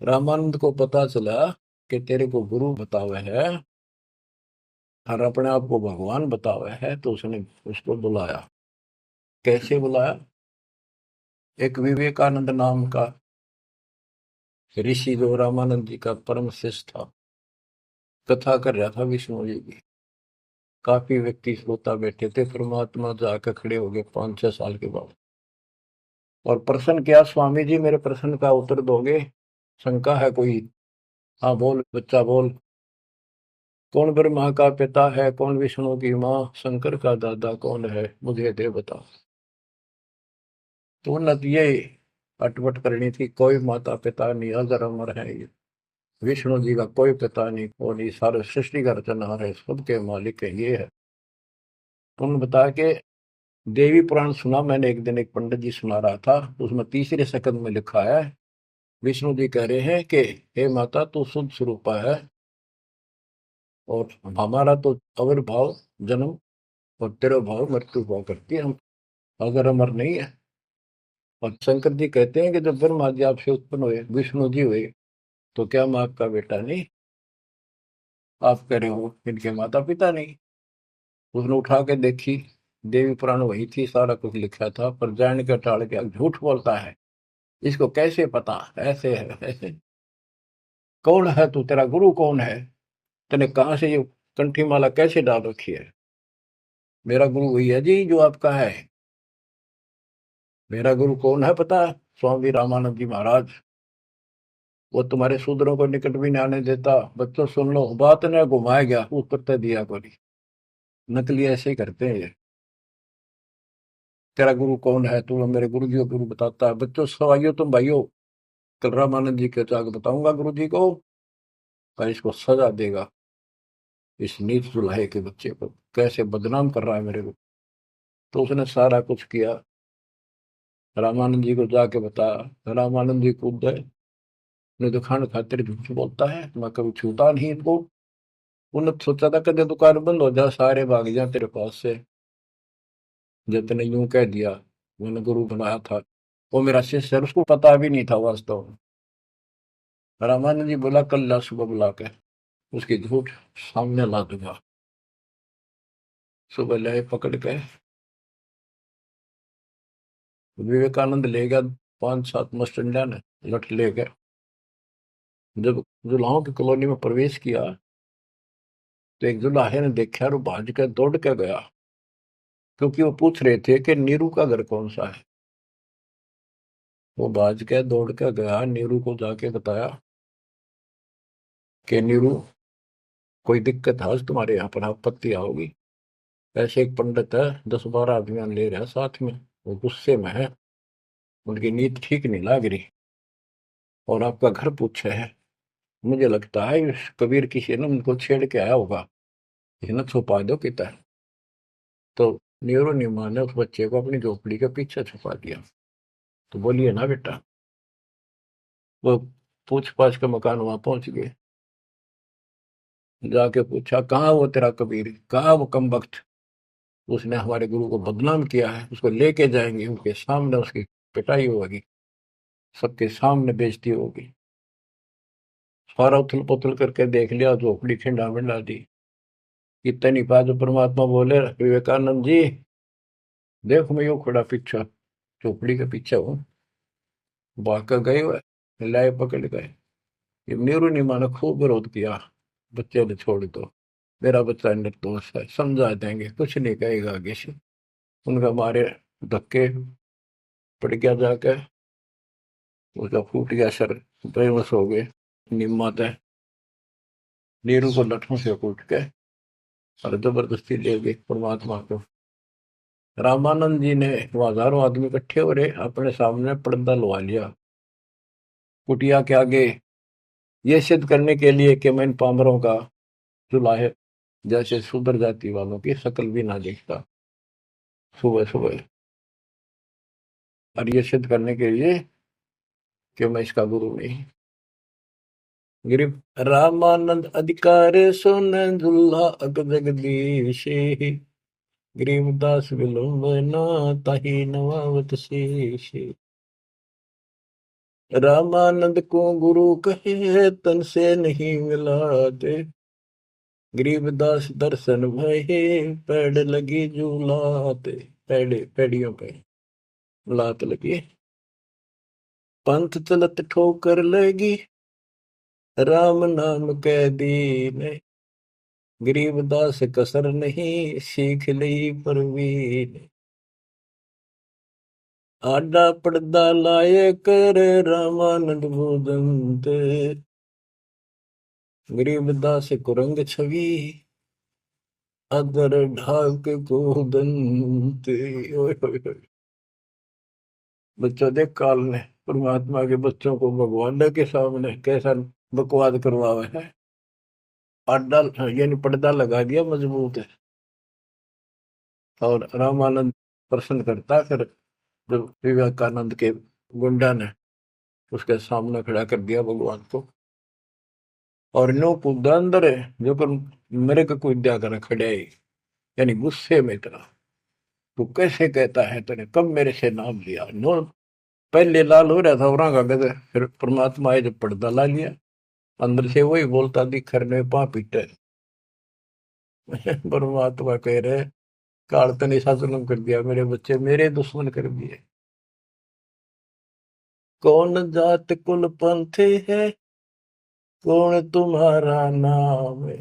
रामानंद को पता चला कि तेरे को गुरु बतावे है और अपने आप को भगवान बतावे है, तो उसने उसको बुलाया। कैसे बुलाया? एक विवेकानंद नाम का ऋषि जो रामानंद जी का परम शिष्य था, कथा कर रहा था विष्णु जी की। काफी व्यक्ति श्रोता बैठे थे। परमात्मा जाकर खड़े हो गए 5-6 साल के बाद और प्रश्न किया, स्वामी जी मेरे प्रश्न का उत्तर दोगे? शंका है कोई? हाँ बोल बच्चा बोल। कौन ब्रह्मा का पिता है, कौन विष्णु की माँ, शंकर का दादा कौन है, मुझे दे बता। तो उन्नत ये अटपट करनी थी, कोई माता पिता नहीं, अजर अमर है ये। विष्णु जी का कोई पिता नहीं, कोई नहीं, सारे सृष्टि का रचनहार है, सबके मालिक है, ये है। तो उन्होंने बताया कि देवी पुराण सुना मैंने एक दिन, एक पंडित जी सुना रहा था, उसमें तीसरे सकंद में लिखा है, विष्णु जी कह रहे हैं कि हे माता तू शुद्ध स्वरूपा है और हमारा तो आविर्भाव जन्म और तेरा भाव मृत्यु हुआ करती है, हम अगर अमर नहीं है। और शंकर जी कहते हैं कि जब ब्रह्मा जी आपसे उत्पन्न हुए, विष्णु जी हुए, तो क्या मैं आपका बेटा नहीं? आप कह रहे हो इनके माता पिता नहीं। उसने उठा के देखी, देवी पुराण वही थी, सारा कुछ लिखा था, पर जान के टाल के अब झूठ बोलता है, इसको कैसे पता? ऐसे है ऐसे। कौन है तू, तेरा गुरु कौन है? तने कहाँ से ये कंठी माला कैसे डाल रखी है? मेरा गुरु वही है जी जो आपका है। मेरा गुरु कौन है पता है? स्वामी रामानंद जी महाराज। वो तुम्हारे शूद्रों को निकट भी नहीं आने देता। बच्चों सुन लो, बात ने घुमाया गया उत्तर तो दिया को नहीं। नकली ऐसे ही करते हैं ये। तेरा गुरु कौन है? तू मेरे गुरु जी को गुरु बताता है। बच्चों सवाइयो तुम भाइयों, कल रामानंद जी के जाकर बताऊंगा गुरु जी को, पर इसको सजा देगा, इस नीच दुल्हे के बच्चे को कैसे बदनाम कर रहा है मेरे को। तो उसने सारा कुछ किया, रामानंद जी को जाके बताया। रामानंद जी कूद गए, ने दुकान खातिर झूठ बोलता है, मैं कभी छूता नहीं इनको। उन्होंने सोचा था कदे दुकान बंद हो जा, सारे भाग जा तेरे पास से। जितने यूं कह दिया, मैंने गुरु बनाया था, वो मेरा शिष्य है, उसको पता भी नहीं था वास्तव में। रामानंद जी बोला कल ला सुबह बुला के, उसकी झूठ सामने ला दूंगा। सुबह लाए पकड़ के, विवेकानंद ले गया 5-7 मस्टंडा ने लठ ले गए। जब जुलाहों की कॉलोनी में प्रवेश किया, तो एक जुलाहे ने देखा और वो भाज के दौड़ के गया, क्योंकि वो पूछ रहे थे कि नीरू का घर कौन सा है। वो भाज के दौड़ के गया, नीरू को जाके बताया कि नीरू कोई दिक्कत है आज तुम्हारे यहाँ पर, आपत्ति आओगी। ऐसे एक पंडित है, 10-12 अभियान ले रहा है साथ में, वो गुस्से में है, उनकी नीयत ठीक नहीं लग रही, और आपका घर पूछे है। मुझे लगता है इस कबीर किसी ने उनको छेड़ के आया होगा, इन्हें छुपा दो किता है। तो नीरू नीमा ने उस बच्चे को अपनी झोपड़ी के पीछे छुपा दिया। तो बोलिए ना बेटा, वो पूछ पाछ के मकान वहां पहुंच गए। जाके पूछा कहाँ वो तेरा कबीर, कहाँ वो कम वक्त, उसने हमारे गुरु को बदनाम किया है, उसको लेके जाएंगे, उनके सामने उसकी पिटाई होगी, सबके सामने बेइज्जती होगी। सारा उथल पुथल करके देख लिया, झोपड़ी खिंडा मिंडा दी। इतनी बात परमात्मा बोले, विवेकानंद जी देखो मैं यूं खड़ा पीछे, झोपड़ी के पीछे हूँ। भाग गए हुए, लाए पकड़ गए। ये नीरू नीमा ने खूब विरोध किया, बच्चे ने छोड़ दो, मेरा बच्चा निर्दोष है, समझा देंगे, कुछ नहीं कहेगा आगे से। उनका मारे धक्के पड़ गया जाके, उसका फूट गया सर, बेबस हो गए। निम्मत है, नीरू को लठों से कूट के और जबरदस्ती ले गए परमात्मा को। रामानंद जी ने, वो हजारों आदमी इकट्ठे हो रहे, अपने सामने पर्दा लगा लिया कुटिया के आगे, ये सिद्ध करने के लिए कि मैं इन पामरों का जुलाहे जैसे शूद्र जाति वालों की शक्ल भी ना देखता सुबह सुबह, और ये सिद्ध करने के लिए कि मैं इसका गुरु नहीं। गिरिव रामानंद अधिकार सुन दुल्हा अग जगदीश, गरीबदास विलंबना ताहि नवावत शेष। रामानंद को गुरु कहे तन से नहीं मिलाते, गरीबदास दर्शन भये पैड़ लगी झूलाते। पैड़े पैड़ियों पे लात लगी। पंथ चलत ठोकर लगी, राम नाम कै दीन। गरीबदास कसर नहीं, सीख ली परवीन। आडा पड़दा लाए कर, रामानंद भूदंत। गरीबदास कुरंग छवि, अदर ढाक को दंत। ओए होए होए। बच्चों देख काल ने परमात्मा के बच्चों को भगवान के सामने कैसा बकवाद करवावे है। आडा यानी पर्दा लगा दिया मजबूत है। और रामानंद प्रश्न करता, फिर जब विवेकानंद के गुंडा ने उसके सामने खड़ा कर दिया भगवान को, और नो कूदा अंदर है जो कर मेरे को कूदा कर खड़े है, यानी गुस्से में इतना। तू कैसे कहता है, तूने कब मेरे से नाम लिया। नो पहले लाल हो रहा था और गद, फिर परमात्मा आए जब पर्दा ला लिया, अंदर से वही बोलता दिखर ने पा पीटे। परमात्मा कह रहे काल तने ऐसा जुल्म कर दिया, मेरे बच्चे मेरे दुश्मन कर दिए। कौन जात कुल पंथ है, कौन तुम्हारा नाम है।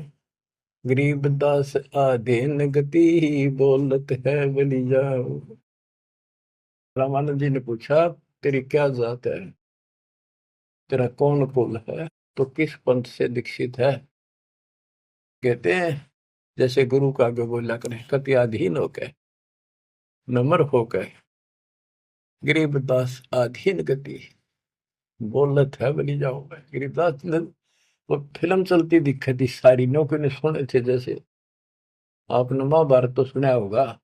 गरीबदास आधीन गति, बोलत है बलि जाओ। रामानंद जी ने पूछा तेरी क्या जात है, तेरा कौन कुल है, तो किस पंथ से दीक्षित है। कहते हैं जैसे गुरु का आगे बोला करें, कति अधीन होकर, नम्र होकर, गरीबदास आधीन गति, बोलत है बलि जाओ। गरीबदास ने वो फिल्म चलती दिखी थी सारी, नौकरी ने सुने थे। जैसे आपने महाभारत तो सुना होगा,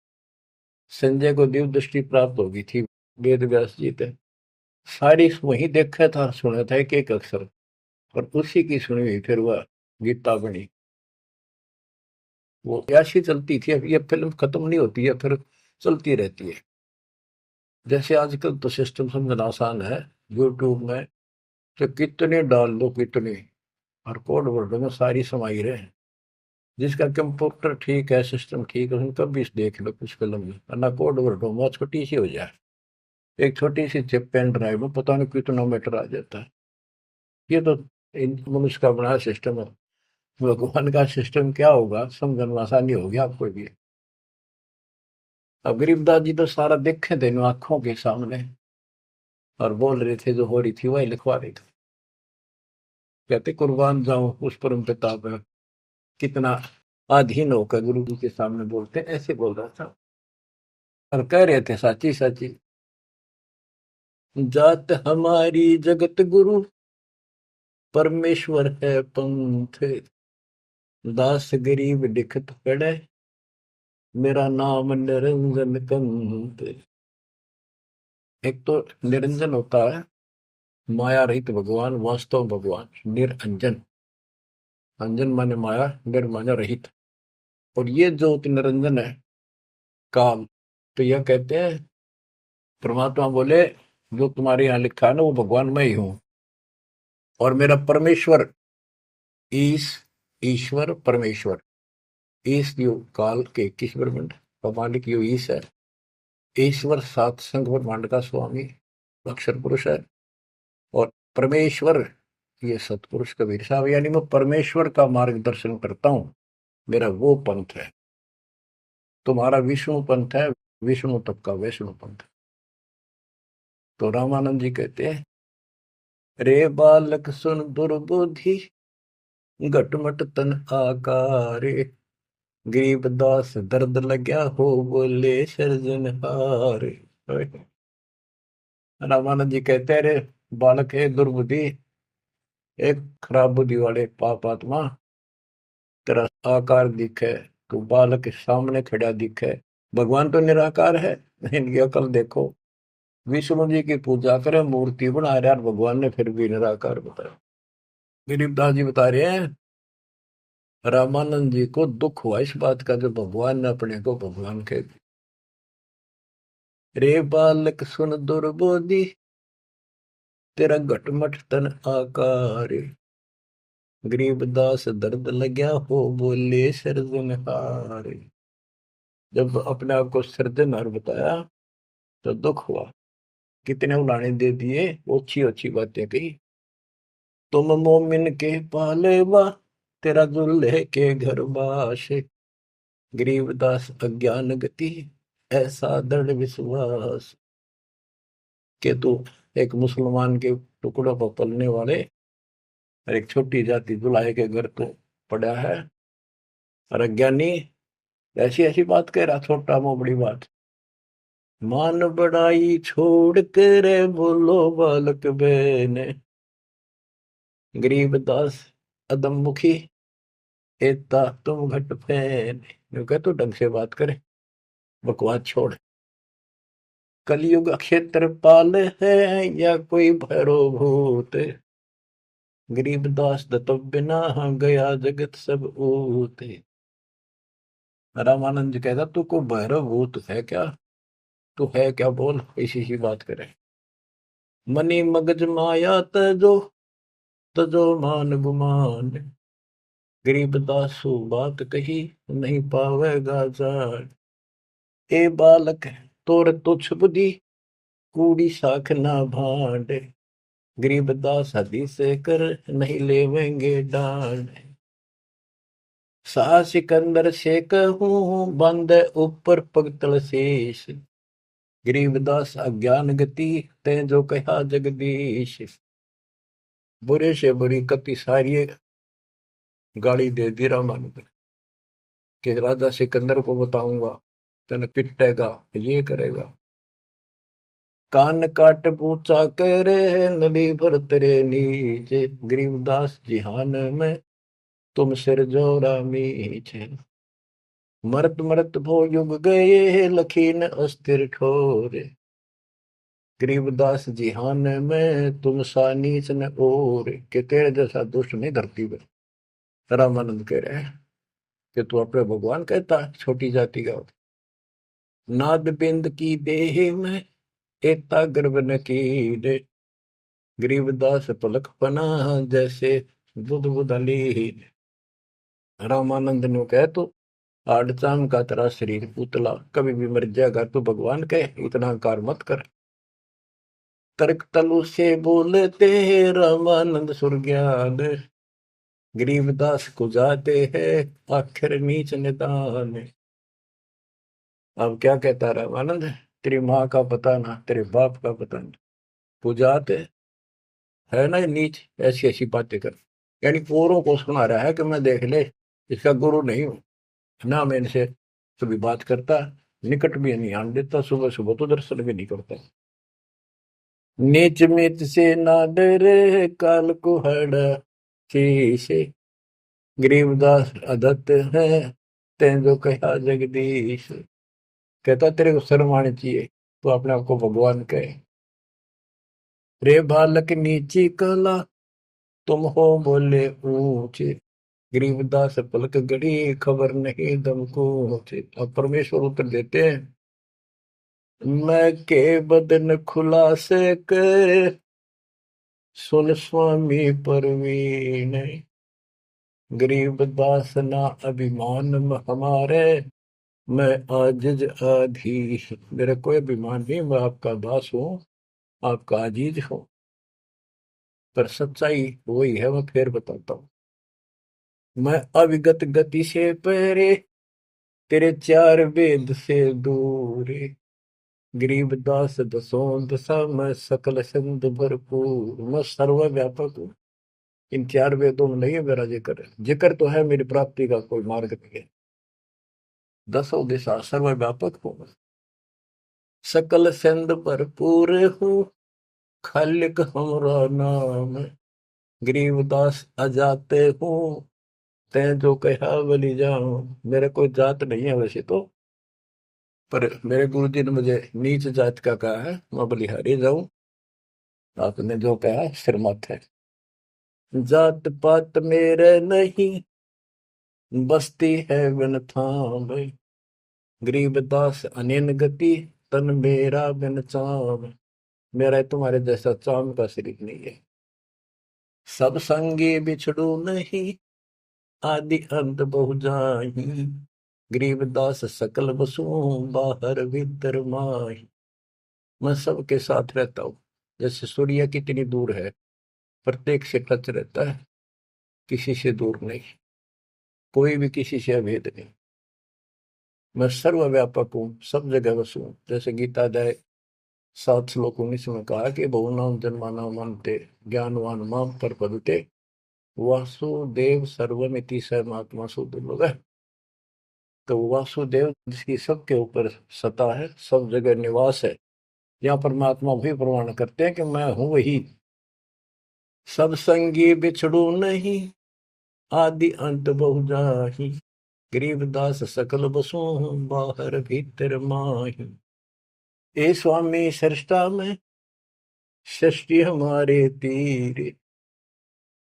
संजय को दिव्य दृष्टि प्राप्त होगी थी वेद व्यास जी थे, सारी वही देखा था सुना था एक एक अक्षर, और उसी की सुनी हुई फिर वह गीता बनी। वो ऐसी चलती थी। अब ये फिल्म खत्म नहीं होती है, फिर चलती रहती है। जैसे आजकल तो सिस्टम समझना आसान है, यूट्यूब में तो कितने डाल दो कितने, और कोड वर्ड में सारी समाई रहे। जिसका कंप्यूटर ठीक है, सिस्टम ठीक है, उनका भी देख लो कुछ फिल्म में, ना कोड वर्ड में छोटी सी हो जाए, एक छोटी सी चिप पेन ड्राइव में पता नहीं कितना मीटर आ जाता है। ये तो मनुष्य का बना सिस्टम है। भगवान का सिस्टम क्या होगा समझने में आसानी होगी आपको भी। अब गरीबदास जी तो सारा देखे थे आंखों के सामने, और बोल रहे थे जो हो रही थी वही लिखवा रहे थे। कहते कुर्बान जाऊं उस परम पिता पर, कितना अधीन होकर गुरु जी के सामने बोलते, ऐसे बोल रहा था। और कह रहे थे साची साची, जात हमारी जगत गुरु, परमेश्वर है पंथ। दास गरीब दिखत पड़े, मेरा नाम निरंजन कंत। एक तो निरंजन होता है माया रहित भगवान, वास्तव भगवान निरंजन। अंजन माने माया, निर माने रहित। और ये जो निरंजन है काल, तो यह कहते हैं परमात्मा बोले जो तुम्हारे यहाँ लिखा है ना वो भगवान मैं ही हूं, और मेरा परमेश्वर ईश, ईश्वर परमेश्वर, ईश यो काल के 21 ब्रह्मांड का मालिक यो ईश है। ईश्वर सात संघ ब्रह्मांड का स्वामी अक्षर पुरुष है, और परमेश्वर ये सतपुरुष कबीर साहब, यानी मैं परमेश्वर का मार्गदर्शन करता हूं, मेरा वो पंथ है। तुम्हारा विष्णु पंथ है, विष्णु तक का वैष्णु पंथ। तो रामानंद जी कहते हैं, रे बालक सुन दुर्बुद्धि, घटमट तन आकारे। गरीबदास दर्द लग्या हो, बोले सृजनहार। रामानंद जी कहते हैं, रे बालक है दुर्बुद्धि, एक खराब बुद्धि वाले पाप आत्मा, तेरा आकार दिखे तो बालक के सामने खड़ा दिखे। भगवान तो निराकार है, इनकी अकल देखो। विष्णु जी की पूजा करे, मूर्ति बना रहे, और भगवान ने फिर भी निराकार बताया। गरीबदास जी बता रहे हैं रामानंद जी को दुख हुआ इस बात का, जो भगवान ने अपने को भगवान कह दिया। रे बालक सुन दुर्बोधि, तेरा घटमट तन आकार। गरीबदास दर्द लग्या हो, बोले सृजनहार। जब अपने आप को सृजनहार बताया तो दुख हुआ। कितने उलाने दे दिए, अच्छी अच्छी बातें कही। तुम मोमिन के पालेवा, तेरा दुल्हे के घर बाश। गरीबदास अज्ञान गति, ऐसा दृढ़ विश्वास। के तू एक मुसलमान के टुकड़ों पर पलने वाले और एक छोटी जाति दुल्हे के घर को पड़ा है, और अज्ञानी ऐसी ऐसी बात कह रहा, छोटा मो बड़ी बात। मान बड़ाई छोड़ कर बोलो बालक बहने, गरीबदास अदम मुखी, एता तुम घट फैन। यूं कह, तो ढंग से बात करे, बकवास छोड़। कलयुग क्षेत्रपाल है या कोई भैरो भूत, गरीबदास दत्त बिना गया जगत सब ऊत। रामानंद जी कहता, तू को भैरव भूत है क्या, तू है क्या, बोल। इसी सी बात करे। मनी मगज माया तजो, तजो मान गुमान, गरीबदासु बात कही, नहीं पावेगा जान। ए बालक तोर तुच्छ बुद्धि, कूड़ी साख ना भांड, गरीबदास हदी से कर, नहीं लेवेंगे डांड। सा सिकंदर से कहूं, बंद ऊपर पगतल शेष, गरीबदास अज्ञान गति, ते जो कहा जगदीश। बुरे से बुरी कति सारी गाली दे दी रामानंद कि राजा सिकंदर को बताऊंगा, तेने पिटेगा, ये करेगा। कान काट पूछा करे, नदी भर तेरे नीचे, गरीबदास जिहान में तुम सिर जोरा मीचे। मरत मरत भो युग गए, लखीन अस्थिर ठोरे, गरीबदास जिहान में तुम सा नीच न और। के तेरे जैसा दुष्ट नहीं धरती पे। रामानंद कह रहे हैं कि तू अपने भगवान कहता है, छोटी जाति का। नाद बिंद की देह में एता गर्भ न कीरे, गरीबदास पलक पना जैसे बुध बुदली। रामानंद ने कहे, तो आड़चाम का तेरा शरीर पुतला, कभी भी मर जाएगा, तू भगवान कहे, इतना अहंकार मत कर। तर्क तलु से बोलते रामानंद सुरज्ञान, गरीबदास को जाते हैं आखिर नीच निदान। अब क्या कहता रामानंद, तेरी माँ का पता ना, तेरे बाप का पता ना, पुजाते है ना नीच, ऐसी ऐसी बातें कर। यानी औरों को सुना रहा है कि मैं देख ले, इसका गुरु नहीं हूं ना, मैं इनसे कभी बात करता, निकट भी नहीं आने देता, सुबह सुबह तो दर्शन भी नहीं करता। नीच मीत से ना डरे, काल को हड़ा शीशे, गरीबदास अदत्त है, तें जो कहा जगदीश। कहता, तेरे को शर्म आनी चाहिए, तो अपने आप को भगवान कहे। रे बालक नीची कला, तुम हो बोले ऊंचे, गरीबदास पलक गड़ी, खबर नहीं दम को। अब परमेश्वर उत्तर देते हैं, मैं के बदन खुलासे कर, सुन स्वामी परवीन, गरीबदास ना अभिमान हमारे, मैं आजिज आधीश। मेरा कोई अभिमान नहीं, मैं आपका दास हूँ, आपका आजीज हूँ। पर सच्चाई वही है, मैं फिर बताता हूँ। मैं अविगत गति से पहरे, तेरे चार वेद से दूर, गरीबदास दसों दशा में सकल संत भरपूर। मैं सर्वव्यापक हूँ, इन चार वेदों में नहीं है मेरा जिक्र, जिक्र तो है मेरी प्राप्ति का कोई मार्ग नहीं है। दसों दिशा सर्वव्यापक हूँ, सकल संत भरपूर हूँ, खालिक हमरा नाम, गरीबदास अजाते हूँ, तै जो कहा बलि जाऊं। मेरे कोई जात नहीं है वैसे तो, पर मेरे गुरु जी ने मुझे नीच जात का कहा है, मैं बलिहारी जाऊं, आपने जो कहा सिर माथे। जात पात मेरे नहीं, बस्ती है बिन थाम, गरीबदास अनिन गति, तन मेरा बिन चाम। मेरा तुम्हारे जैसा चाम का शरीर नहीं है। सब संगी बिछड़ू नहीं, आदि अंत बहु जाही, गरीबदास सकल बसु, बाहर भीतर माही। मैं सबके साथ रहता हूँ। जैसे सूर्य कितनी दूर है, प्रत्येक से टच रहता है, किसी से दूर नहीं, कोई भी किसी से अभेद नहीं। मैं सर्वव्यापक हूँ, सब जगह वसु हूँ। जैसे गीता अध्याय 7 श्लोक 19 में कहा कि बहुनाम जन्मानाम अन्ते ज्ञानवान माम प्रपद्यते वासुदेव सर्वमिति स महात्मा सुदुर्लभ है। तो वासुदेव जिसकी सबके ऊपर सत्ता है, सब जगह निवास है, यहाँ परमात्मा भी प्रमाण करते हैं कि मैं हूं वही। सब संगी बिछड़ू नहीं, आदि अंत बहु जाही, गरीबदास सकल बसु, बाहर भीतर माही। ए स्वामी सृष्टा में, सृष्टि हमारे तीर,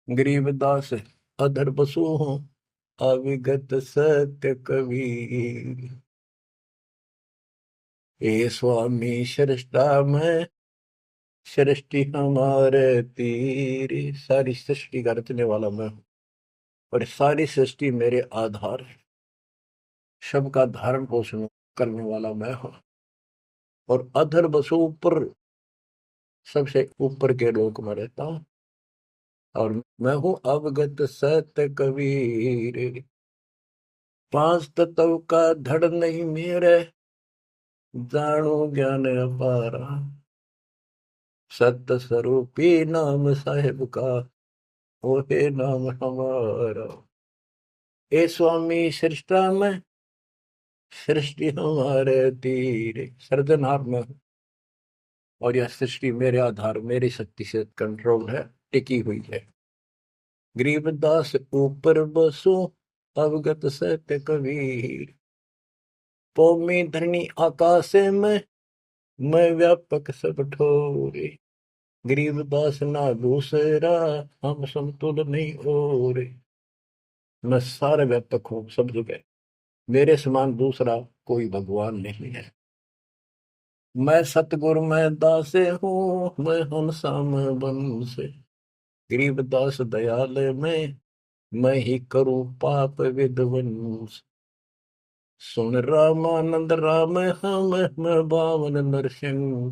गरीबदास अधर बसु हूँ, अविगत सत्य कबीर। ए स्वामी सृष्टा में, सृष्टि हमारे तीर। सारी सृष्टि का रचने वाला मैं हूँ, और सारी सृष्टि मेरे आधार है। सबका धारण पोषण करने वाला मैं हूँ, और अधर बसु ऊपर, सबसे ऊपर के लोक में रहता हूँ, और मैं हूँ अवगत सत्य कबीर। पांच तत्व का धड़ नहीं मेरे, जानो ज्ञान अपारा, सत्य स्वरूपी नाम साहेब का, ओहे नाम हमारा। ए स्वामी सृष्टा में, सृष्टि हमारे तीर। सर्जनहार में हूँ, और यह सृष्टि मेरे आधार, मेरी शक्ति से कंट्रोल है, टिकी हुई है। गरीबदास ऊपर बसो, अवगत सत्य कबीर। पौमी धरणी आकाश में, मैं व्यापक सब ठोरे। गरीबदास ना दूसरा, हम समतुल नहीं और। मैं सारे व्यापक हूँ सब जगह, मेरे समान दूसरा कोई भगवान नहीं है। मैं सतगुरु मैं दासे हूँ, मैं हम साम बन से। गरीबदास दयाल मैं ही करूँ पाप विध्वंस। सुन रामानंद राम हम, मैं बावन नरसिंह।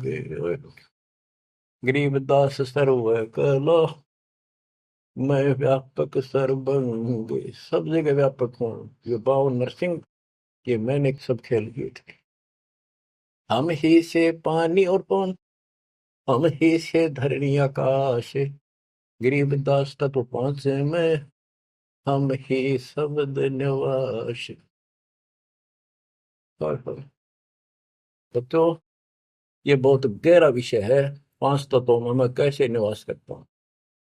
गरीबदास सर्व कलो, मैं व्यापक सर्वंग। सब जगह व्यापक हूँ। ये बावन नरसिंह, ये मैंने सब खेल किए थे। हम ही से पानी और पवन, हम ही से धरणी आकाश। गरीबदास तत्व पांच में, हम ही शब्द निवास। बच्चों, ये बहुत गहरा विषय है। पांच तत्वों में मैं कैसे निवास करता हूँ।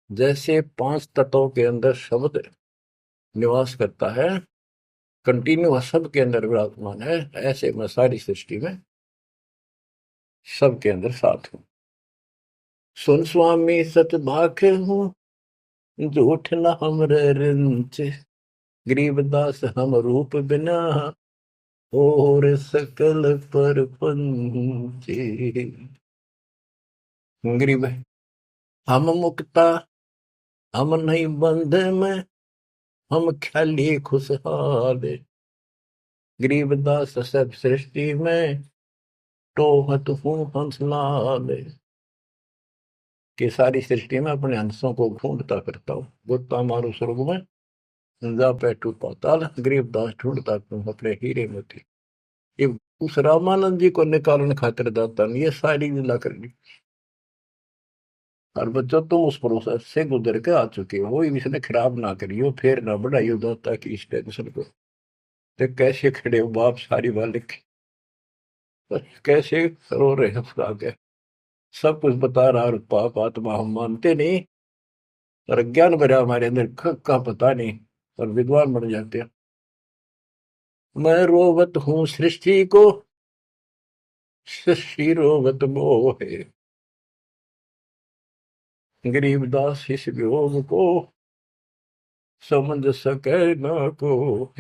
जैसे पांच तत्वों के अंदर शब्द निवास करता है, कंटिन्यू सबके अंदर विराजमान है, ऐसे मैं सारी सृष्टि में सबके अंदर साथ हूँ। सुन स्वामी सच भाखे हूँ, झूठ न हमरे रिंच। गरीबदास हम रूप बिना, और सकल पर पंचे। गरीब हम मुक्ता, हम नहीं बंधे में, हम ख्याली खुशहाल। गरीबदास सब सृष्टि में, टोहत हूँ हंसलाल। कि सारी सृष्टि में अपने हंसों को ढूंढता फिरता हूँ। गोता मारू स्वर्ग में, जा बैठू पाताल। गरीबदास ढूंढता हूँ अपने हीरे मोती। ये उस रामानंद जी को निकालने खातिर दाता ने ये सारी लीला कर ली। और बच्चों, तुम उस प्रोसेस से गुजर के आ चुके हो, इसने खराब ना करियो, फिर ना बढ़ाइयो दाता की इस टेंशन को। तो कैसे खड़े हो बाप, सारी बात लिखी, कैसे रो रहे हो आगे, सब कुछ बता रहा। और पाप आत्मा हम मानते नहीं, और ज्ञान भरा हमारे अंदर का पता नहीं, और विद्वान बन जाते हैं। मैं रोवत हूँ सृष्टि को, सृष्टि रोवत मोहे। गरीबदास इस वियोग को, समझ सके ना को।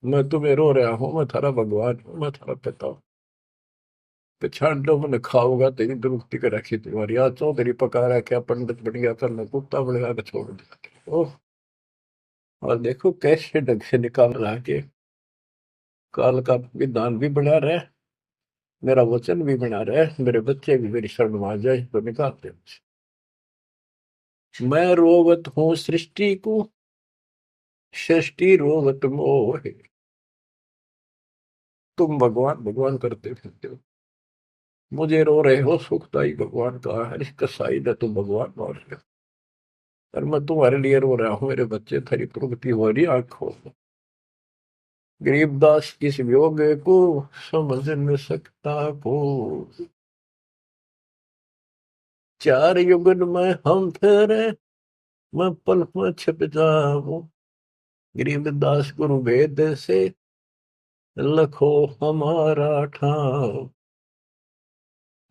मैं तुम्हें रो रहा हूँ, मैं थारा भगवान हूँ, मैं थारा पिता हूँ। पिछाड़ो मैंने खाओगा तेरी दुरुक्ति कर रखी तुम्हारी। आज चौधरी पका रहा, क्या पंडित बन गया, करना कुत्ता बनेगा तो छोड़ दिया। ओह, और देखो कैसे ढंग से निकाल रहा के। काल का विधान भी बना रहे, मेरा वचन भी बना रहे, मेरे बच्चे भी मेरी शरण में आ जाए तो निकालते हैं। मैं रोवत हूँ सृष्टि को, सृष्टि रोवत मोहे। तुम भगवान भगवान करते फिरते हो, मुझे रो रहे हो, सुखदाई भगवान का है, इस कसाई ने तुम भगवान मान रहे हो। और मैं तुम्हारे लिए रो रहा हूँ, मेरे बच्चे थारी प्रगति हो रही आंखों में। गरीबदास किस वियोग को समझ न सकता को, चार युगन में हम ठहरे, मैं पल में छिप जाऊं। गरीबदास गुरु भेद से लखो हमारा ठाव।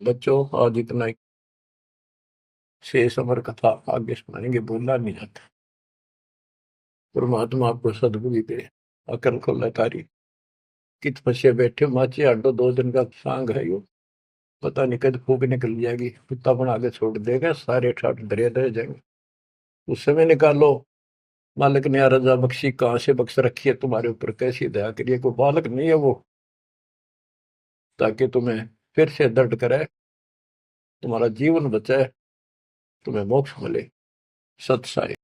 बच्चों आज इतना ही, शेष अमर कथा आगे सुनाएंगे, बोलना नहीं जाता। परमात्मा आपको सदबुद्धि दे, अकल को लतारी। कित फंसे बैठे माचे आडो, 2 दिन का सांग है यो, पता नहीं कद फूक निकल जाएगी, कुत्ता बना के छोड़ देगा, सारे ठाट दरिया रह जाएंगे। उस समय निकालो, मालिक ने रजा बख्शी, कहां से बख्श रखी है तुम्हारे ऊपर, कैसी दया करिए, कोई बालक नहीं है वो, ताकि तुम्हें फिर से दर्द करे, तुम्हारा जीवन बचाए, तुम्हें मोक्ष मिले। सत साई।